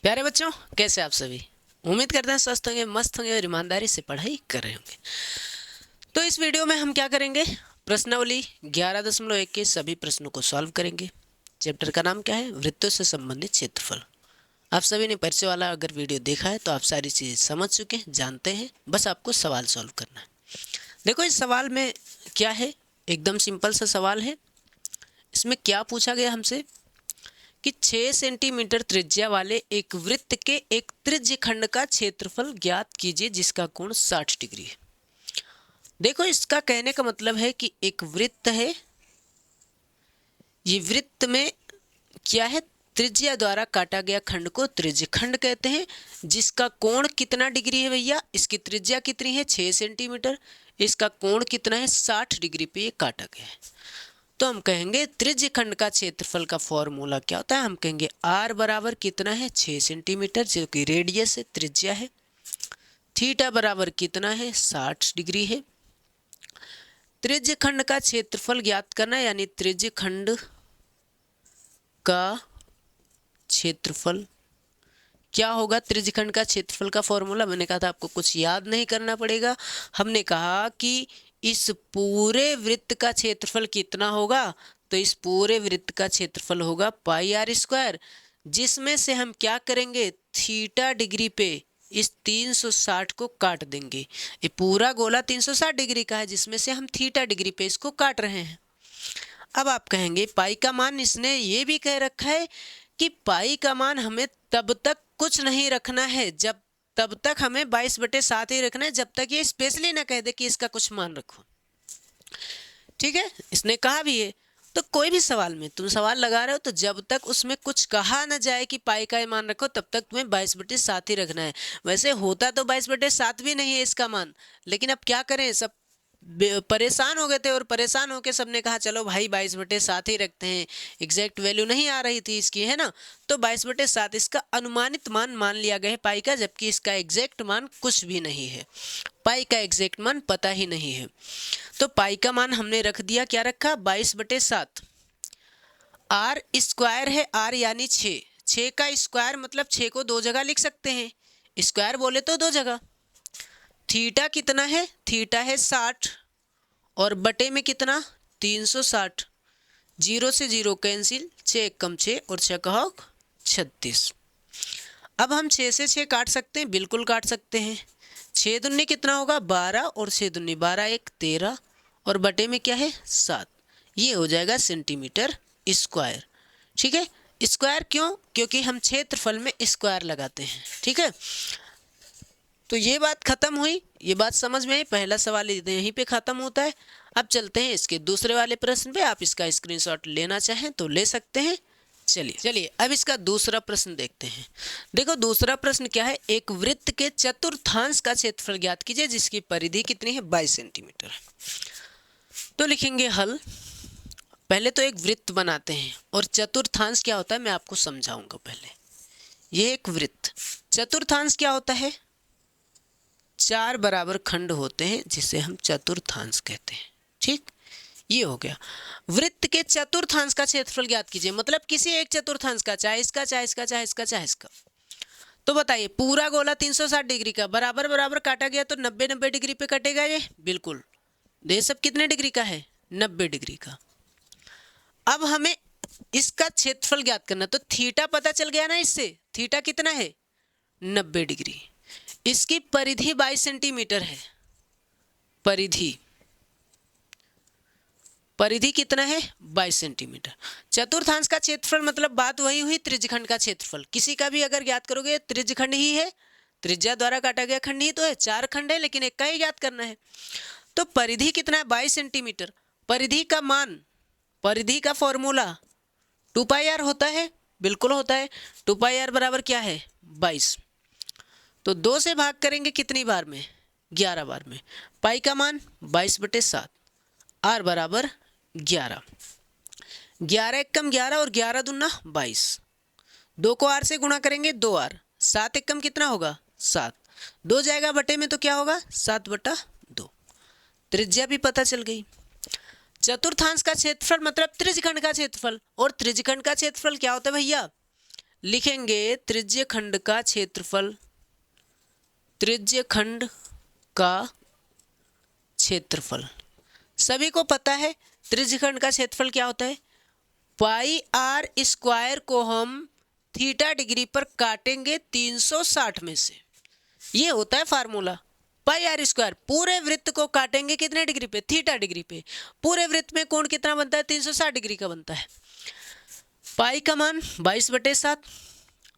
प्यारे बच्चों, कैसे आप सभी। उम्मीद करते हैं स्वस्थ होंगे, मस्त होंगे और ईमानदारी से पढ़ाई कर रहे होंगे। तो इस वीडियो में हम क्या करेंगे, प्रश्नावली 11.1 के सभी प्रश्नों को सॉल्व करेंगे। चैप्टर का नाम क्या है, वृत्तों से संबंधित क्षेत्रफल। आप सभी ने परिचय वाला अगर वीडियो देखा है तो आप सारी चीज़ें समझ चुके हैं, जानते हैं। बस आपको सवाल सॉल्व करना है। देखो इस सवाल में क्या है, एकदम सिंपल सा सवाल है। इसमें क्या पूछा गया हमसे कि 6 सेंटीमीटर त्रिज्या वाले एक वृत्त के एक त्रिज्य खंड का क्षेत्रफल ज्ञात कीजिए जिसका कोण 60 डिग्री है। देखो इसका कहने का मतलब है कि एक वृत्त है, ये वृत्त में क्या है, त्रिज्या द्वारा काटा गया खंड को त्रिज्य खंड कहते हैं, जिसका कोण कितना डिग्री है भैया, इसकी त्रिज्या कितनी है 6 सेंटीमीटर, इसका कोण कितना है 60 डिग्री पे ये काटा गया है। तो हम कहेंगे त्रिज्य खंड का क्षेत्रफल का फॉर्मूला क्या होता है, हम कहेंगे r बराबर कितना है 6 सेंटीमीटर जो कि रेडियस है, त्रिज्या है। थीटा बराबर कितना है 60 डिग्री है। त्रिज्य खंड का क्षेत्रफल ज्ञात करना है, यानी त्रिज्य खंड का क्षेत्रफल क्या होगा। त्रिज्य खंड का क्षेत्रफल का फॉर्मूला मैंने कहा था आपको कुछ याद नहीं करना पड़ेगा। हमने कहा कि इस पूरे वृत्त का क्षेत्रफल कितना होगा, तो इस पूरे वृत्त का क्षेत्रफल होगा पाई आर स्क्वायर, जिसमें से हम क्या करेंगे थीटा डिग्री पे इस 360 को काट देंगे। ये पूरा गोला 360 डिग्री का है, जिसमें से हम थीटा डिग्री पे इसको काट रहे हैं। अब आप कहेंगे पाई का मान, इसने ये भी कह रखा है कि पाई का मान हमें तब तक कुछ नहीं रखना है, जब तब तक हमें 22/7 ही रखना है, जब तक ये स्पेशली ना कह दे कि इसका कुछ मान रखो। ठीक है, इसने कहा भी है। तो कोई भी सवाल में तुम सवाल लगा रहे हो तो जब तक उसमें कुछ कहा ना जाए कि पाई का मान रखो, तब तक तुम्हें 22/7 ही रखना है। वैसे होता तो 22/7 भी नहीं है इसका मान, लेकिन अब क्या करें, सब परेशान हो गए थे और परेशान होकर सबने कहा चलो भाई 22/7 ही रखते हैं। एग्जैक्ट वैल्यू नहीं आ रही थी इसकी, है ना, तो 22/7 इसका अनुमानित मान मान लिया गया है पाई का, जबकि इसका एग्जैक्ट मान कुछ भी नहीं है। पाई का एग्जैक्ट मान पता ही नहीं है। तो पाई का मान हमने रख दिया, क्या रखा 22/7। आर स्क्वायर है, आर यानी 6 का स्क्वायर मतलब 6 को 2 जगह लिख सकते हैं, स्क्वायर बोले तो 2 जगह। थीटा कितना है, थीटा है 60 और बटे में कितना 360, 0 से 0 कैंसिल, 6 कम 6 और 6 का 36। अब हम 6 से 6 काट सकते हैं, बिल्कुल काट सकते हैं। 6 दूनी कितना होगा 12 और 6 दूनी 12, 1 13 और बटे में क्या है 7। ये हो जाएगा सेंटीमीटर स्क्वायर। ठीक है, स्क्वायर क्यों, क्योंकि हम क्षेत्रफल में स्क्वायर लगाते हैं। ठीक है, तो ये बात खत्म हुई, ये बात समझ में आई। पहला सवाल यहीं पे खत्म होता है। अब चलते हैं इसके दूसरे वाले प्रश्न पे। आप इसका स्क्रीनशॉट लेना चाहें तो ले सकते हैं। चलिए अब इसका दूसरा प्रश्न देखते हैं। देखो दूसरा प्रश्न क्या है, एक वृत्त के चतुर्थांश का क्षेत्रफल ज्ञात कीजिए जिसकी परिधि कितनी है 22 सेंटीमीटर। तो लिखेंगे हल। पहले तो एक वृत्त बनाते हैं और चतुर्थांश क्या होता है मैं आपको समझाऊंगा। पहले ये एक वृत्त, चतुर्थांश क्या होता है, 4 बराबर खंड होते हैं जिसे हम चतुर्थांश कहते हैं। ठीक, ये हो गया। वृत्त के चतुर्थांश का क्षेत्रफल ज्ञात कीजिए, मतलब किसी एक चतुर्थांश का, चाहे इसका चाहे इसका चाहे इसका चाहे इसका। तो बताइए पूरा गोला 360 डिग्री का बराबर बराबर काटा गया तो 90 डिग्री पे कटेगा ये, बिल्कुल। ये सब कितने डिग्री का है 90 डिग्री का। अब हमें इसका क्षेत्रफल ज्ञात करना, तो थीटा पता चल गया ना इससे, थीटा कितना है 90 डिग्री। इसकी परिधि 22 सेंटीमीटर है, परिधि कितना है 22 सेंटीमीटर। चतुर्थांश का क्षेत्रफल मतलब बात वही हुई त्रिज्यखंड का क्षेत्रफल। किसी का भी अगर ज्ञात करोगे त्रिज्यखंड ही है, त्रिज्या द्वारा काटा गया खंड ही तो है, 4 खंड है लेकिन एक का ही ज्ञात करना है। तो परिधि कितना है 22 सेंटीमीटर। परिधि का मान, परिधि का फॉर्मूला 2πr होता है, बिल्कुल होता है। 2πr बराबर क्या है 22। तो 2 से भाग करेंगे कितनी बार में 11 बार में। पाई का मान 22/7, आर बराबर 11, 11 एकम 11 और 11 दूना 22। 2 को आर से गुणा करेंगे 2r, 7 एकम कितना होगा 7, 2 जाएगा बटे में तो क्या होगा 7/2। त्रिज्या भी पता चल गई। चतुर्थांश का क्षेत्रफल मतलब त्रिज्यखंड का क्षेत्रफल, और त्रिज्यखंड का क्षेत्रफल क्या होता है भैया लिखेंगे त्रिज्य खंड का क्षेत्रफल, त्रिज्य खंड का क्षेत्रफल। सभी को पता है त्रिज्य खंड का क्षेत्रफल क्या होता है। पाई आर स्क्वायर को हम थीटा डिग्री पर काटेंगे 360 में से, ये होता है फार्मूला। पाई आर स्क्वायर पूरे वृत्त को काटेंगे कितने डिग्री पे, थीटा डिग्री पे। पूरे वृत्त में कोण कितना बनता है, 360 डिग्री का बनता है। पाई का मान 22/7,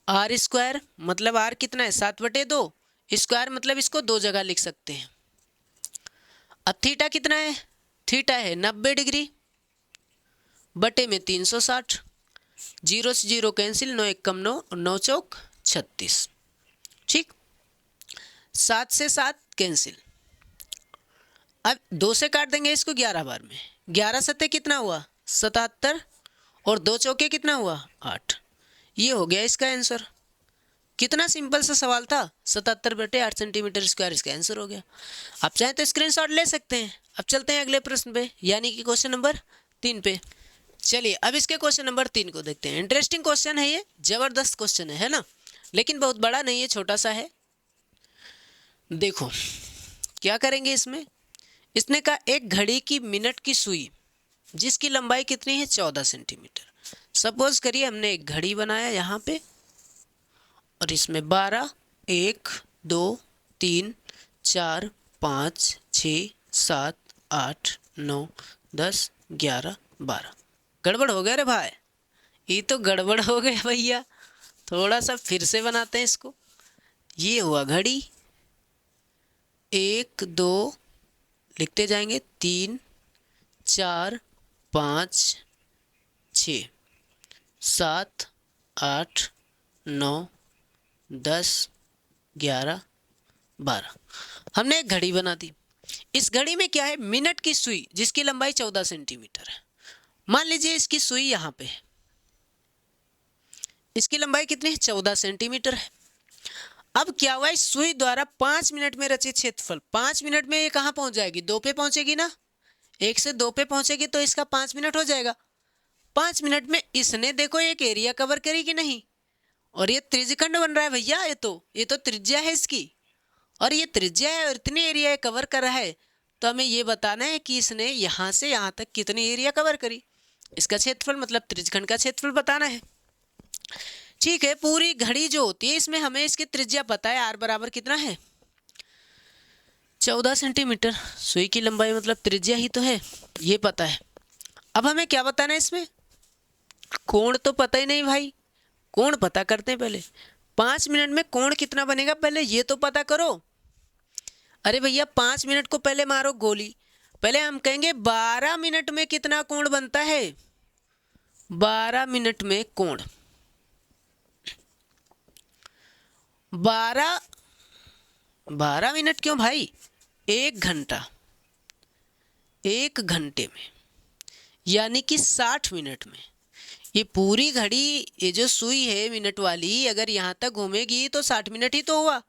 आर स्क्वायर मतलब आर कितना है 7/2, स्क्वायर मतलब इसको दो जगह लिख सकते हैं। अब थीटा कितना है, थीटा है 90 डिग्री बटे में 360, 0 से 0 कैंसिल, 9 1 कम 9, 9 चौक 36, ठीक। 7 से 7 कैंसिल। अब 2 से काट देंगे इसको 11 बार में, 11 सत्ते कितना हुआ 77, और 2 चौके कितना हुआ 8। ये हो गया इसका आंसर। कितना सिंपल सा सवाल था, 77/8 सेंटीमीटर स्क्वायर इसका आंसर हो गया। आप चाहें तो स्क्रीनशॉट ले सकते हैं। अब चलते हैं अगले प्रश्न पे, यानी कि क्वेश्चन नंबर 3 पे। चलिए अब इसके क्वेश्चन नंबर 3 को देखते हैं। इंटरेस्टिंग क्वेश्चन है ये, जबरदस्त क्वेश्चन है ना, लेकिन बहुत बड़ा नहीं है, छोटा सा है। देखो क्या करेंगे इसमें। इसने कहा एक घड़ी की मिनट की सुई जिसकी लंबाई कितनी है 14 सेंटीमीटर। सपोज करिए हमने एक घड़ी बनाया यहाँ पे, और इसमें 12, 1, 2, 3, 4, 5, 6, 7, 8, 9, 10, 11, 12। गड़बड़ हो गया रे भाई, ये तो गड़बड़ हो गया भैया। थोड़ा सा फिर से बनाते हैं इसको। ये हुआ घड़ी, 1, 2 लिखते जाएंगे, 3, 4, 5, 6, 7, 8, 9, 10, 11, 12। हमने एक घड़ी बना दी। इस घड़ी में क्या है, मिनट की सुई जिसकी लंबाई 14 सेंटीमीटर है। मान लीजिए इसकी सुई यहाँ पे है, इसकी लंबाई कितनी है 14 सेंटीमीटर है। अब क्या हुआ, इस सुई द्वारा 5 मिनट में रचित क्षेत्रफल, 5 मिनट में ये कहाँ पहुंच जाएगी, 2 पे पहुंचेगी ना, 1 से 2 पे पहुंचेगी तो इसका 5 मिनट हो जाएगा। 5 मिनट में इसने देखो एक एरिया कवर करी कि नहीं, और ये त्रिज्यखंड बन रहा है भैया। ये तो त्रिज्या है इसकी, और ये त्रिज्या है और इतनी एरिया कवर कर रहा है। तो हमें ये बताना है कि इसने यहाँ से यहाँ तक कितनी एरिया कवर करी, इसका क्षेत्रफल मतलब त्रिज्यखंड का क्षेत्रफल बताना है। ठीक है, पूरी घड़ी जो होती है इसमें हमें इसकी त्रिज्या पता है, आर बराबर कितना है 14 सेंटीमीटर। सुई की लंबाई मतलब त्रिज्या ही तो है, ये पता है। अब हमें क्या बताना है इसमें, कोण तो पता ही नहीं भाई, कोण पता करते हैं पहले। 5 मिनट में कोण कितना बनेगा पहले ये तो पता करो। अरे भैया 5 मिनट को पहले मारो गोली, पहले हम कहेंगे 12 मिनट में कितना कोण बनता है। 12 मिनट में कोण 12 मिनट क्यों भाई, 1 घंटा, 1 घंटे में यानी कि 60 मिनट में। ये पूरी घड़ी, ये जो सुई है मिनट वाली, अगर यहाँ तक घूमेगी तो 60 मिनट ही तो हुआ।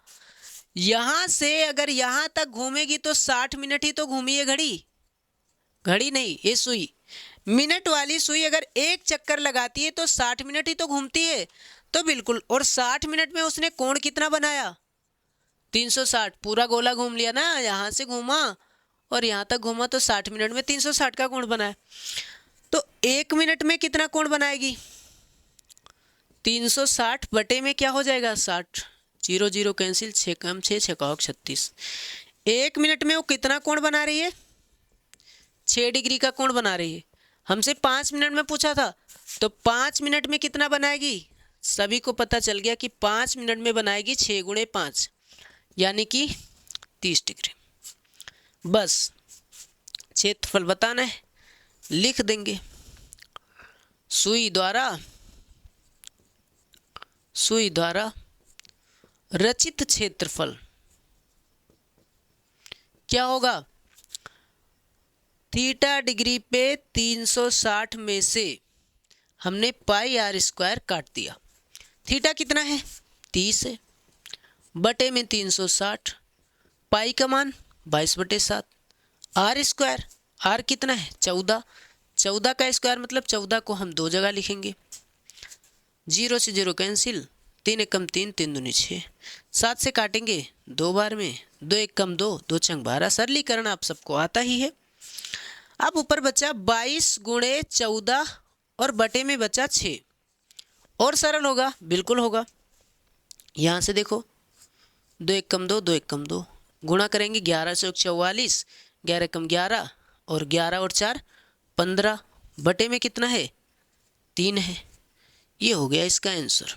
यहाँ से अगर यहाँ तक घूमेगी तो 60 मिनट ही तो घूमी है घड़ी, घड़ी नहीं ये सुई। मिनट वाली सुई अगर एक चक्कर लगाती है तो 60 मिनट ही तो घूमती है। तो बिल्कुल, और 60 मिनट में उसने कोण कितना बनाया 360, पूरा गोला घूम लिया ना, यहाँ से घूमा और यहाँ तक घूमा तो 60 मिनट में 360 का कोण बनाया। तो 1 मिनट में कितना कोण बनाएगी 360 बटे में क्या हो जाएगा 60, 0 0 कैंसिल, 6 कम 6, 6 का 36। 1 मिनट में वो कितना कोण बना रही है 6 डिग्री का कोण बना रही है। हमसे 5 मिनट में पूछा था, तो 5 मिनट में कितना बनाएगी, सभी को पता चल गया कि 5 मिनट में बनाएगी 6 × 5 यानी कि 30 डिग्री। बस क्षेत्रफल बताना है, लिख देंगे सुई द्वारा रचित क्षेत्रफल क्या होगा, थीटा डिग्री पे 360 में से हमने पाई आर स्क्वायर काट दिया। थीटा कितना है 30 है, बटे में 360, पाई का मान 22/7, आर स्क्वायर, आर कितना है 14, 14 का स्क्वायर मतलब 14 को हम दो जगह लिखेंगे, जीरो से जीरो कैंसिल, 3 एकम 3, 3 दूनी 6, 7 से काटेंगे 2 बार में, 2 एकम 2, 2 छंग 12। सरलीकरण आप सबको आता ही है। अब ऊपर बचा 22 गुणे 14 और बटे में बचा 6। और सरल होगा, बिल्कुल होगा। यहाँ से देखो 2 एकम 2, 2 एकम 2, गुणा करेंगे 11 से 44, 11 एकम 11 और 11 और 4 15, बटे में कितना है 3 है। ये हो गया इसका आंसर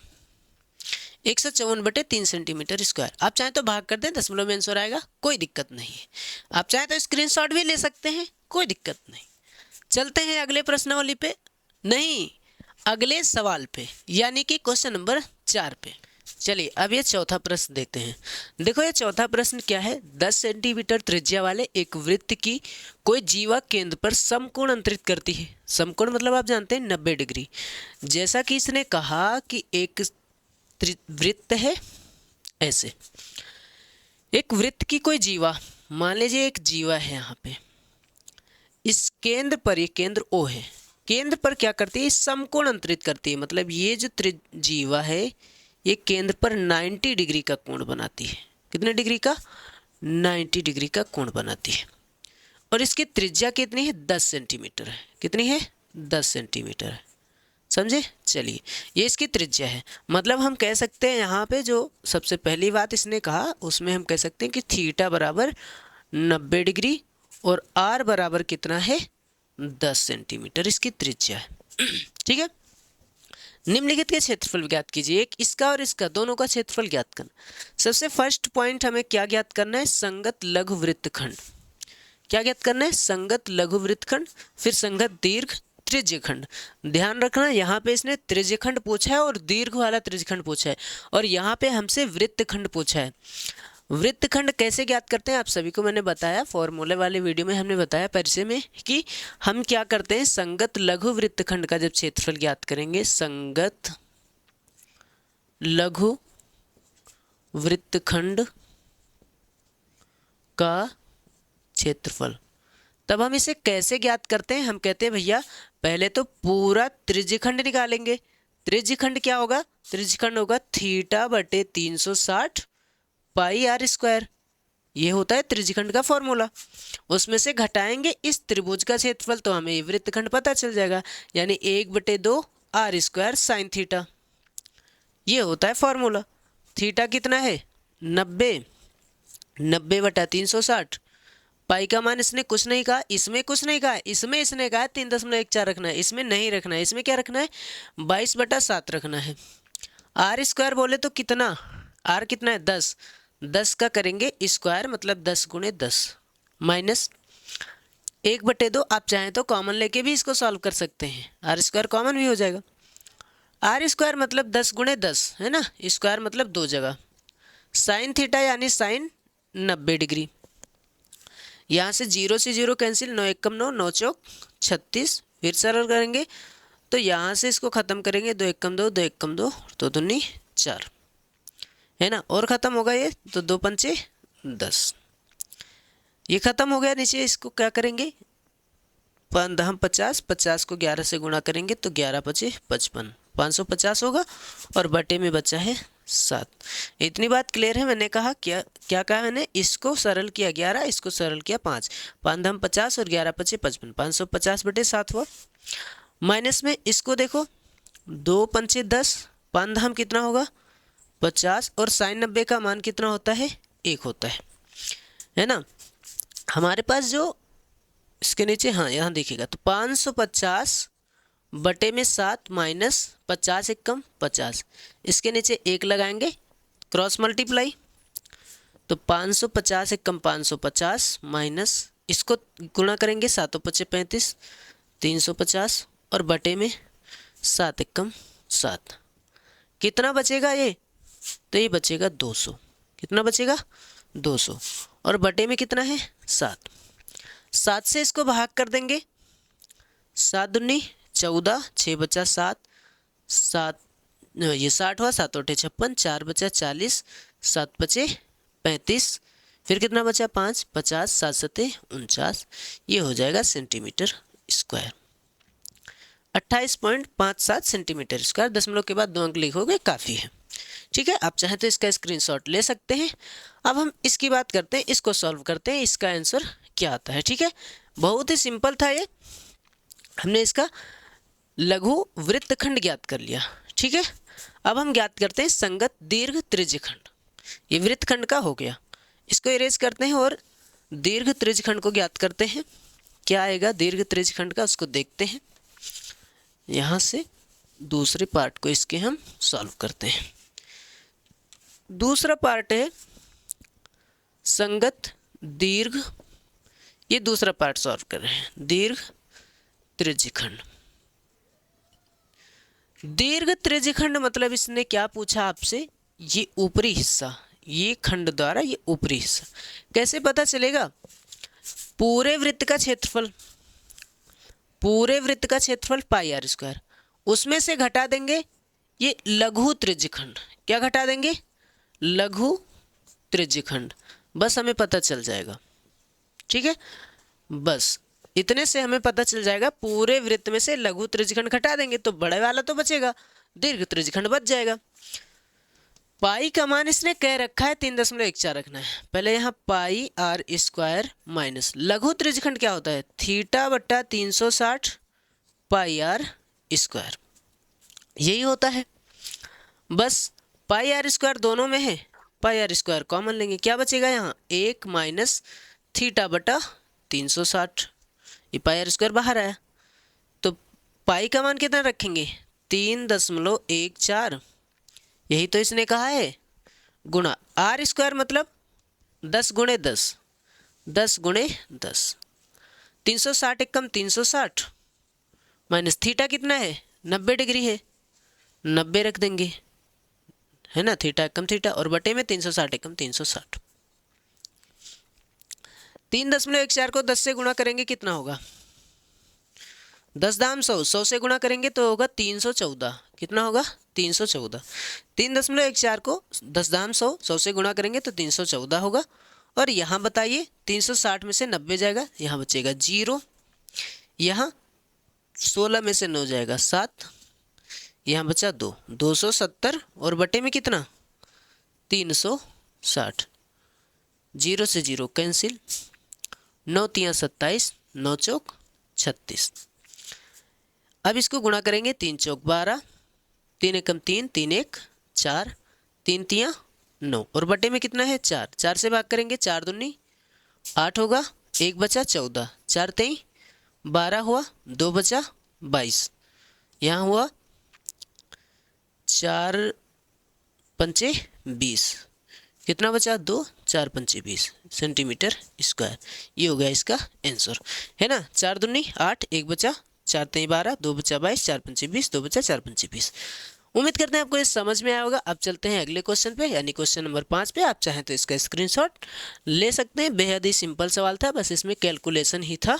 154/3 सेंटीमीटर स्क्वायर। आप चाहें तो भाग कर दें, दशमलव में आंसर आएगा, कोई दिक्कत नहीं है। आप चाहें तो स्क्रीनशॉट भी ले सकते हैं, कोई दिक्कत नहीं। चलते हैं अगले प्रश्नावली पे, नहीं अगले सवाल पे, यानी कि क्वेश्चन नंबर 4 पे। चलिए अब ये चौथा प्रश्न देखते हैं। देखो ये चौथा प्रश्न क्या है, 10 सेंटीमीटर त्रिज्या वाले एक वृत्त की कोई जीवा केंद्र पर समकोण अंतरित करती है। समकोण मतलब आप जानते हैं 90 डिग्री। जैसा कि इसने कहा कि एक वृत्त है, ऐसे एक वृत्त की कोई जीवा, मान लीजिए एक जीवा है यहाँ पे, इस केंद्र पर, ये केंद्र O है, केंद्र पर क्या करती है, समकोण अंतरित करती है। मतलब ये जो जीवा है ये केंद्र पर 90 डिग्री का कोण बनाती है। कितने डिग्री का, 90 डिग्री का कोण बनाती है। और इसकी त्रिज्या कितनी है, 10 सेंटीमीटर है। कितनी है, 10 सेंटीमीटर है, समझे। चलिए ये इसकी त्रिज्या है। मतलब हम कह सकते हैं यहाँ पे जो सबसे पहली बात इसने कहा उसमें हम कह सकते हैं कि थीटा बराबर 90 डिग्री और आर बराबर कितना है, 10 सेंटीमीटर इसकी त्रिज्या है। ठीक है। निम्नलिखित के क्षेत्रफल ज्ञात कीजिए। एक इसका और इसका, दोनों का क्षेत्रफल ज्ञात करना। सबसे फर्स्ट पॉइंट हमें क्या ज्ञात करना है, संगत लघु वृत्तखंड। क्या ज्ञात करना है, संगत लघु वृत्तखंड, फिर संगत दीर्घ त्रिज्यखंड। ध्यान रखना यहाँ पे इसने त्रिज्यखंड पूछा है और दीर्घ वाला त्रिज्यखंड पूछा है, और यहाँ पे हमसे वृत्तखंड पूछा है। वृत्तखंड कैसे ज्ञात करते हैं आप सभी को मैंने बताया, फॉर्मूले वाले वीडियो में हमने बताया परिचय में कि हम क्या करते हैं, संगत लघु वृत्तखंड का जब क्षेत्रफल ज्ञात करेंगे, संगत लघु वृत्तखंड का क्षेत्रफल, तब हम इसे कैसे ज्ञात करते हैं, हम कहते हैं भैया पहले तो पूरा त्रिज्यखंड निकालेंगे। त्रिज्यखंड क्या होगा, त्रिज्यखंड होगा थीटा बटे 360 पाई आर स्क्वायर। ये होता है त्रिज्यखंड का फॉर्मूला। उसमें से घटाएंगे इस त्रिभुज का क्षेत्रफल तो हमें वृत्तखंड पता चल जाएगा, यानी 1/2 आर स्क्वायर साइन थीटा। ये होता है फॉर्मूला। थीटा कितना है 90, 90/360। पाई का मान इसने कुछ नहीं कहा, इसमें कुछ नहीं कहा, इसमें इसने कहा 3.14 रखना है, इसमें नहीं रखना है, इसमें क्या रखना है 22/7 रखना है। आर स्क्वायर बोले तो कितना, आर कितना है 10, 10 का करेंगे स्क्वायर मतलब 10 गुणे 10 माइनस 1/2। आप चाहें तो कॉमन लेके भी इसको सॉल्व कर सकते हैं, आर स्क्वायर कॉमन भी हो जाएगा। आर स्क्वायर मतलब 10 गुणे 10 है ना, स्क्वायर मतलब 2 जगह। साइन थीटा यानी साइन 90 डिग्री। यहाँ से 0 से 0 कैंसिल, 9 एकम 9, 9 चौक 36। फिर सरल करेंगे तो यहाँ से इसको ख़त्म करेंगे, 2 एकम 2, 2 एकम 2, 2 दूनी 4 है ना, और ख़त्म होगा ये तो 2 पंचे 10। ये ख़त्म हो गया। नीचे इसको क्या करेंगे, 50, 50 को 11 से गुणा करेंगे तो 11 पचे 55, 550 होगा, और बटे में बचा है 7। इतनी बात क्लियर है। मैंने कहा क्या क्या कहा मैंने, इसको सरल किया 11, इसको सरल किया 5, 5 50 और 11 पचे 55, 550/7 हुआ। माइनस में इसको देखो 2 पंचे 10, 5 कितना होगा 50, और साइन 90 का मान कितना होता है 1 होता है ना। हमारे पास जो इसके नीचे, हाँ यहाँ देखिएगा तो 550 बटे में 7 माइनस 50 एकम 50, इसके नीचे 1 लगाएंगे, क्रॉस मल्टीप्लाई तो 550 एकम 550 माइनस इसको गुणा करेंगे 7 पचे 35, 350 और बटे में 7 एकम 7। कितना बचेगा ये, तो ये बचेगा 200। कितना बचेगा 200, और बटे में कितना है 7। 7 से इसको भाग कर देंगे, 7 दूनी 14, 6 बचा 7, 7 ये 60 हुआ, 7 8 56, 4 बचा 40, 7 बचे 35, फिर कितना बचा 5, 50, 7 7 49। ये हो जाएगा सेंटीमीटर स्क्वायर। 28.57 centimetre square. दशमलव के बाद 2 अंक लिखोगे काफ़ी है। ठीक है, आप चाहें तो इसका स्क्रीनशॉट ले सकते हैं। अब हम इसकी बात करते हैं, इसको सॉल्व करते हैं, इसका आंसर क्या आता है। ठीक है, बहुत ही सिंपल था ये। हमने इसका लघु वृत्तखंड ज्ञात कर लिया। ठीक है, अब हम ज्ञात करते हैं संगत दीर्घ त्रिज्यखंड। ये वृत्तखंड का हो गया, इसको इरेज करते हैं और दीर्घ त्रिज्यखंड को ज्ञात करते हैं। क्या आएगा दीर्घ त्रिज्यखंड का, उसको देखते हैं। यहाँ से दूसरे पार्ट को इसके हम सॉल्व करते हैं। दूसरा पार्ट है संगत दीर्घ, ये दूसरा पार्ट सॉल्व कर रहे हैं, दीर्घ त्रिज्यखंड। दीर्घ त्रिज्यखंड मतलब इसने क्या पूछा आपसे, ये ऊपरी हिस्सा, ये खंड द्वारा ये ऊपरी हिस्सा कैसे पता चलेगा। पूरे वृत्त का क्षेत्रफल, पूरे वृत्त का क्षेत्रफल पाई आर स्क्वायर, उसमें से घटा देंगे ये लघु त्रिज्यखंड। क्या घटा देंगे, लघु त्रिज्यखंड, बस हमें पता चल जाएगा। ठीक है, बस इतने से हमें पता चल जाएगा। पूरे वृत्त में से लघु त्रिज्यखंड घटा देंगे तो बड़े वाला तो बचेगा, दीर्घ त्रिज्यखंड बच जाएगा। पाई का मान इसने कह रखा है 3.14 रखना है। पहले यहाँ पाई आर स्क्वायर माइनस लघु त्रिज्यखंड क्या होता है, थीटा बट्टा 360 पाई आर स्क्वायर, यही होता है। बस पाई आर स्क्वायर दोनों में है, पाई आर स्क्वायर कॉमन लेंगे, क्या बचेगा यहाँ 1 माइनस थीटा बटा 360, ये पाई आर स्क्वायर बाहर आया। तो पाई का मान कितना रखेंगे 3.14, यही तो इसने कहा है, गुणा आर स्क्वायर मतलब 10 गुणे 10, 10 गुणे 10, 360 एकम 360 माइनस थीटा कितना है 90 डिग्री है, 90 रख देंगे, है ना, थीटा एकम थीटा, और बटे में 360 एकम 360। 3.14 को 10 से गुणा करेंगे कितना होगा, 10 दाम 100, 100 से गुणा करेंगे तो होगा 314, कितना होगा 314। 3.14 को 10 दाम 100, 100 से गुणा करेंगे तो 314 होगा। और यहाँ बताइए 360 में से 90 जाएगा, यहाँ बचेगा 0, यहाँ 16 में से 9 जाएगा 7, यहाँ बचा 2, 270 और बटे में कितना 360, 0 से 0 कैंसिल, 9 तियाँ 27, 9 चौक 36। अब इसको गुणा करेंगे 3 चौक 12, 3 एकम 3, 3 1 4, 3 तियाँ 9 और बटे में कितना है 4, 4 से भाग करेंगे 4 दूनी 8 होगा, 1 बचा 14, 4 तेई 12 हुआ, 2 बचा 22, यहाँ हुआ 4 पंचे 20, कितना बचा 2, 4 पंचे 20 सेंटीमीटर स्क्वायर। ये हो गया इसका आंसर, है ना। 4 दूनी 8, 1 बचा, 4 तेई 12, 2 बचा 22, 4 पंचे 20, 2 बचा 4 पंचे 20। उम्मीद करते हैं आपको ये समझ में आया होगा। अब चलते हैं अगले क्वेश्चन पे, यानी क्वेश्चन नंबर 5 पे। आप चाहें तो इसका स्क्रीनशॉट ले सकते हैं। बेहद ही सिंपल सवाल था, बस इसमें कैलकुलेशन ही था,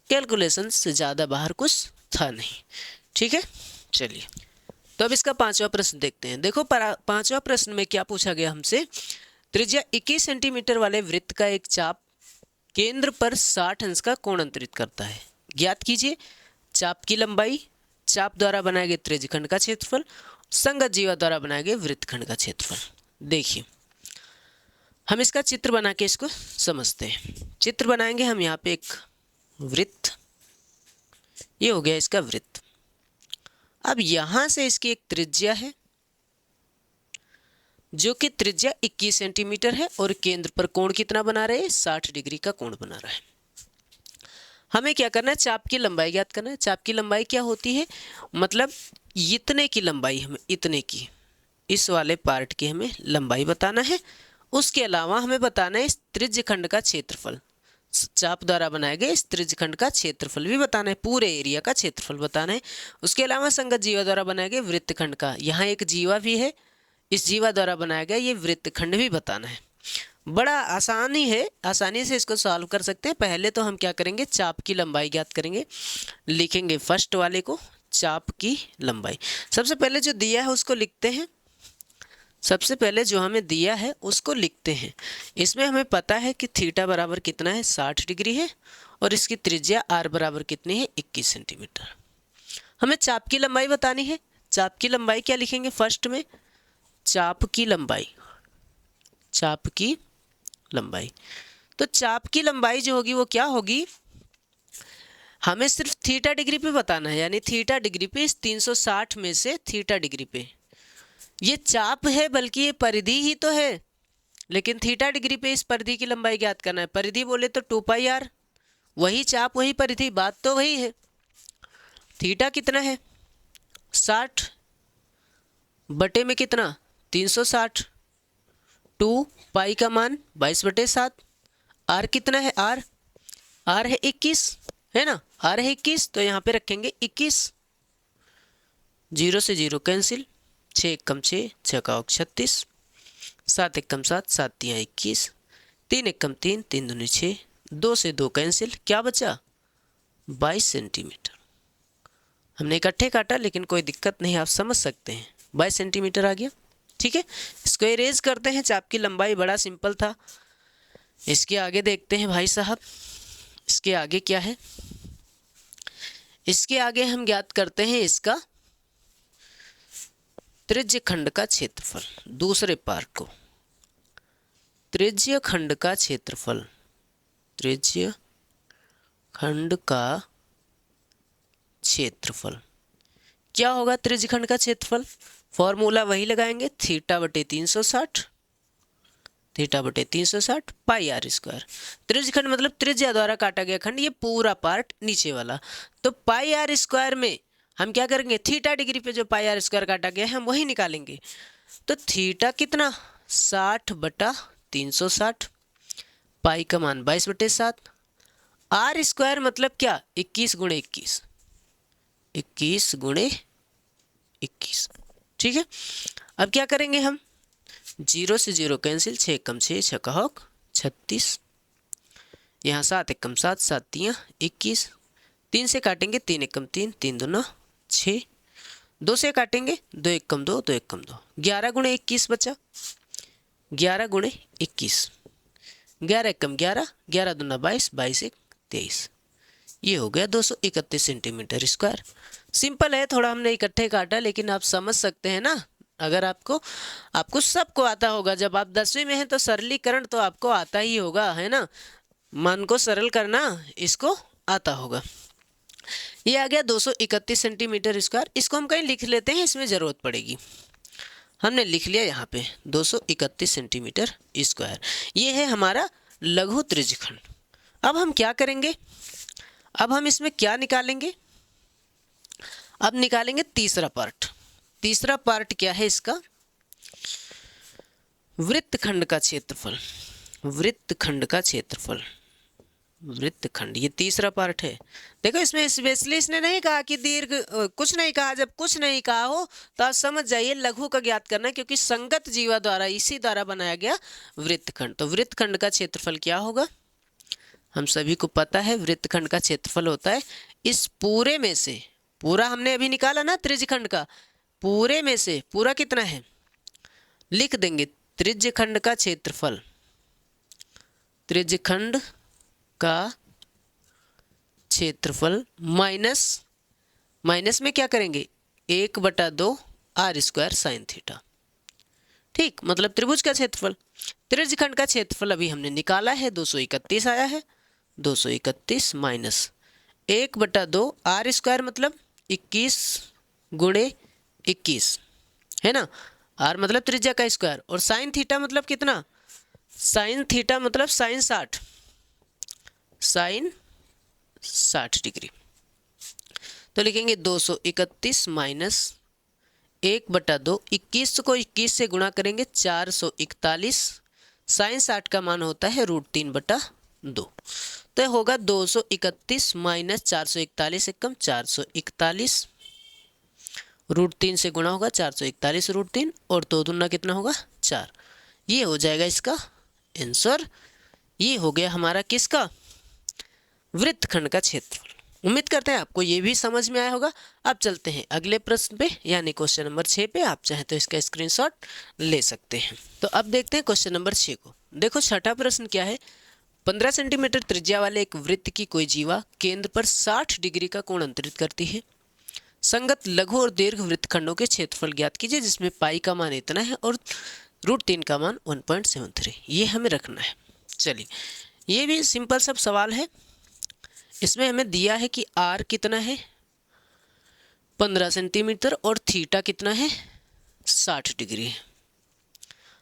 कैलकुलेशन से ज़्यादा बाहर कुछ था नहीं। ठीक है, चलिए तो अब इसका 5वां प्रश्न देखते हैं। देखो 5वां प्रश्न में क्या पूछा गया हमसे, त्रिज्या 21 सेंटीमीटर वाले वृत्त का एक चाप केंद्र पर 60 अंश का कोण अंतरित करता है। ज्ञात कीजिए चाप की लंबाई, चाप द्वारा बनाए गए त्रिज्यखंड का क्षेत्रफल, संगत जीवा द्वारा बनाए गए वृत्तखंड का क्षेत्रफल। देखिए हम इसका चित्र बना के इसको समझते हैं। चित्र बनाएंगे हम यहाँ पे एक वृत्त, ये हो गया इसका वृत्त। अब यहाँ से इसकी एक त्रिज्या है जो कि त्रिज्या 21 सेंटीमीटर है और केंद्र पर कोण कितना बना रहे हैं 60 डिग्री का कोण बना रहा है। हमें क्या करना है, चाप की लंबाई ज्ञात करना है। चाप की लंबाई क्या होती है, मतलब इतने की लंबाई, हमें इतने की, इस वाले पार्ट की हमें लंबाई बताना है। उसके अलावा हमें बताना है इस त्रिज्यखंड का क्षेत्रफल, चाप द्वारा बनाए गए इस त्रिज्यखंड का क्षेत्रफल भी बताना है, पूरे एरिया का क्षेत्रफल बताना है। उसके अलावा संगत जीवा द्वारा बनाए गए वृत्तखंड का, यहाँ एक जीवा भी है, इस जीवा द्वारा बनाया गया ये वृत्तखंड भी बताना है। बड़ा आसानी है, आसानी से इसको सॉल्व कर सकते हैं। पहले तो हम क्या करेंगे, चाप की लंबाई ज्ञात करेंगे। लिखेंगे फर्स्ट वाले को, चाप की लंबाई। सबसे पहले जो दिया है उसको लिखते हैं, सबसे पहले जो हमें दिया है उसको लिखते हैं। इसमें हमें पता है कि थीटा बराबर कितना है 60 डिग्री है और इसकी त्रिज्या आर बराबर कितनी है 21 सेंटीमीटर। हमें चाप की लंबाई बतानी है। चाप की लंबाई क्या लिखेंगे फर्स्ट में, चाप की लंबाई, चाप की लंबाई। तो चाप की लंबाई जो होगी वो क्या होगी, हमें सिर्फ थीटा डिग्री पे बताना है, यानी थीटा डिग्री पे, इस 360 में से थीटा डिग्री पे। ये चाप है बल्कि ये परिधि ही तो है, लेकिन थीटा डिग्री पे इस परिधि की लंबाई ज्ञात करना है। परिधि बोले तो 2πr, वही चाप वही परिधि, बात तो वही है। थीटा कितना है 60 बटे में कितना 360, 2 पाई का मान 22/7। आर कितना है, आर है 21, है ना, आर है 21, तो यहाँ पे रखेंगे 21। 0 से 0 कैंसिल, 6 एकम 6, 6 का 36, 7 एकम 7, 7 तिया 21, 3 एकम 3, 3 दूनी 6, 2 से 2 कैंसिल, क्या बचा 22 सेंटीमीटर। हमने इकट्ठे काटा लेकिन कोई दिक्कत नहीं, आप समझ सकते हैं, 22 सेंटीमीटर आ गया। ठीक है, इसको इरेज करते हैं। चाप की लंबाई बड़ा सिंपल था। इसके आगे देखते हैं भाई साहब, इसके आगे क्या है। इसके आगे हम ज्ञात करते हैं इसका त्रिज्य खंड का क्षेत्रफल। दूसरे पार्ट को, त्रिज्य खंड का क्षेत्रफल, त्रिज्य खंड का क्षेत्रफल क्या होगा। त्रिज्य खंड का क्षेत्रफल फॉर्मूला वही लगाएंगे, थीटा बटे 360, थीटा बटे 360 पाई आर स्क्वायर। त्रिज्य खंड मतलब त्रिज्या द्वारा काटा गया खंड, ये पूरा पार्ट नीचे वाला। तो पाई आर स्क्वायर में हम क्या करेंगे, थीटा डिग्री पे जो पाई आर स्क्वायर काटा गया है हम वही निकालेंगे। तो थीटा कितना 60 बटा 360, पाई का मान 22/7, आर स्क्वायर मतलब क्या 21 गुणे 21, 21 गुणे 21। ठीक है, अब क्या करेंगे हम, 0 से 0 कैंसिल, 6 कम 6, 6 का होक 36, यहाँ 7 एकम 7, 7 तिया 21, 3 से काटेंगे 3 एकम 3, 3 दूना 6, 2 से काटेंगे 2 एकम 2, 2 एकम 2, 11 गुणे 21 बचा, 11 गुणे 21, 11 एकम 11, 11 दूना 22, 22 एक 23, ये हो गया 231 सेंटीमीटर स्क्वायर। सिंपल है, थोड़ा हमने इकट्ठे काटा लेकिन आप समझ सकते हैं ना। अगर आपको सबको आता होगा, जब आप 10वीं में हैं तो सरलीकरण तो आपको आता ही होगा, है ना, मन को सरल करना इसको आता होगा। ये आ गया 231 सेंटीमीटर स्क्वायर। इसको हम कहीं लिख लेते हैं, इसमें ज़रूरत पड़ेगी। हमने लिख लिया यहाँ पे 231 सेंटीमीटर स्क्वायर। ये है हमारा लघु त्रिज्यखंड। अब हम क्या करेंगे, अब हम इसमें क्या निकालेंगे, अब निकालेंगे तीसरा पार्ट। तीसरा पार्ट क्या है इसका, वृत्तखंड का क्षेत्रफल, वृत्तखंड का क्षेत्रफल, वृत्तखंड, ये तीसरा पार्ट है। देखो इसमें स्पेशली इसने नहीं कहा कि दीर्घ, कुछ नहीं कहा। जब कुछ नहीं कहा हो तो आप समझ जाइए लघु का ज्ञात करना है, क्योंकि संगत जीवा द्वारा, इसी द्वारा बनाया गया वृत्तखंड। तो वृत्तखंड का क्षेत्रफल क्या होगा, हम सभी को पता है वृत्तखंड का क्षेत्रफल होता है इस पूरे में से, पूरा हमने अभी निकाला ना त्रिज्यखंड का, पूरे में से पूरा कितना है लिख देंगे, त्रिज्यखंड का क्षेत्रफल, त्रिज्यखंड का क्षेत्रफल माइनस, माइनस में क्या करेंगे 1/2 आर स्क्वायर साइन थीटा। ठीक, मतलब त्रिभुज का क्षेत्रफल। त्रिज्यखंड का क्षेत्रफल अभी हमने निकाला है, 231 आया है, 231 माइनस 1/2 आर स्क्वायर मतलब 21 गुणे 21, है ना, आर मतलब त्रिज्या का स्क्वायर, और साइन थीटा मतलब कितना, साइन थीटा मतलब साइन 60, साइन 60 डिग्री। तो लिखेंगे 231 माइनस 1/2, 21 को 21 से गुणा करेंगे 441, साइन 60 का मान होता है √3/2, तो होगा 231 माइनस 441 एकम 441, √3 से गुणा होगा 441 √3, और 2 दूना कितना होगा 4। ये हो जाएगा इसका आंसर। ये हो गया हमारा किसका, वृत्तखंड का क्षेत्रफल। उम्मीद करते हैं आपको ये भी समझ में आया होगा। अब चलते हैं अगले प्रश्न पे, यानी क्वेश्चन नंबर 6 पे। आप चाहें तो इसका स्क्रीनशॉट ले सकते हैं। तो अब देखते हैं क्वेश्चन नंबर 6 को। देखो छठा प्रश्न क्या है, 15 सेंटीमीटर त्रिज्या वाले एक वृत्त की कोई जीवा केंद्र पर 60 डिग्री का कोण अंतरित करती है। संगत लघु और दीर्घ वृत्तखंडों के क्षेत्रफल ज्ञात कीजिए जिसमें पाई का मान इतना है और √3 का मान 1.73, ये हमें रखना है। चलिए, ये भी सिंपल सब सवाल है। इसमें हमें दिया है कि r कितना है 15 सेंटीमीटर और थीटा कितना है 60 डिग्री है।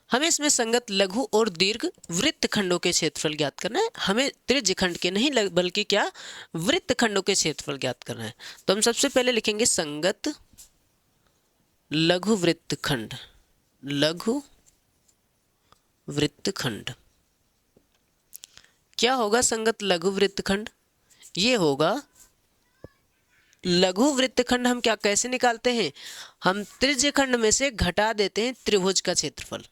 हमें इसमें संगत लघु और दीर्घ वृत्तखंडों के क्षेत्रफल ज्ञात करना है। हमें त्रिज्यखंड के नहीं बल्कि क्या वृत्तखंडों के क्षेत्रफल ज्ञात करना है। तो हम सबसे पहले लिखेंगे संगत लघु वृत्तखंड, लघु वृत्तखंड। क्या होगा संगत लघु वृत्तखंड? ये होगा लघु वृत्तखंड। हम क्या कैसे निकालते हैं? हम त्रिज्यखंड में से घटा देते हैं त्रिभुज का क्षेत्रफल।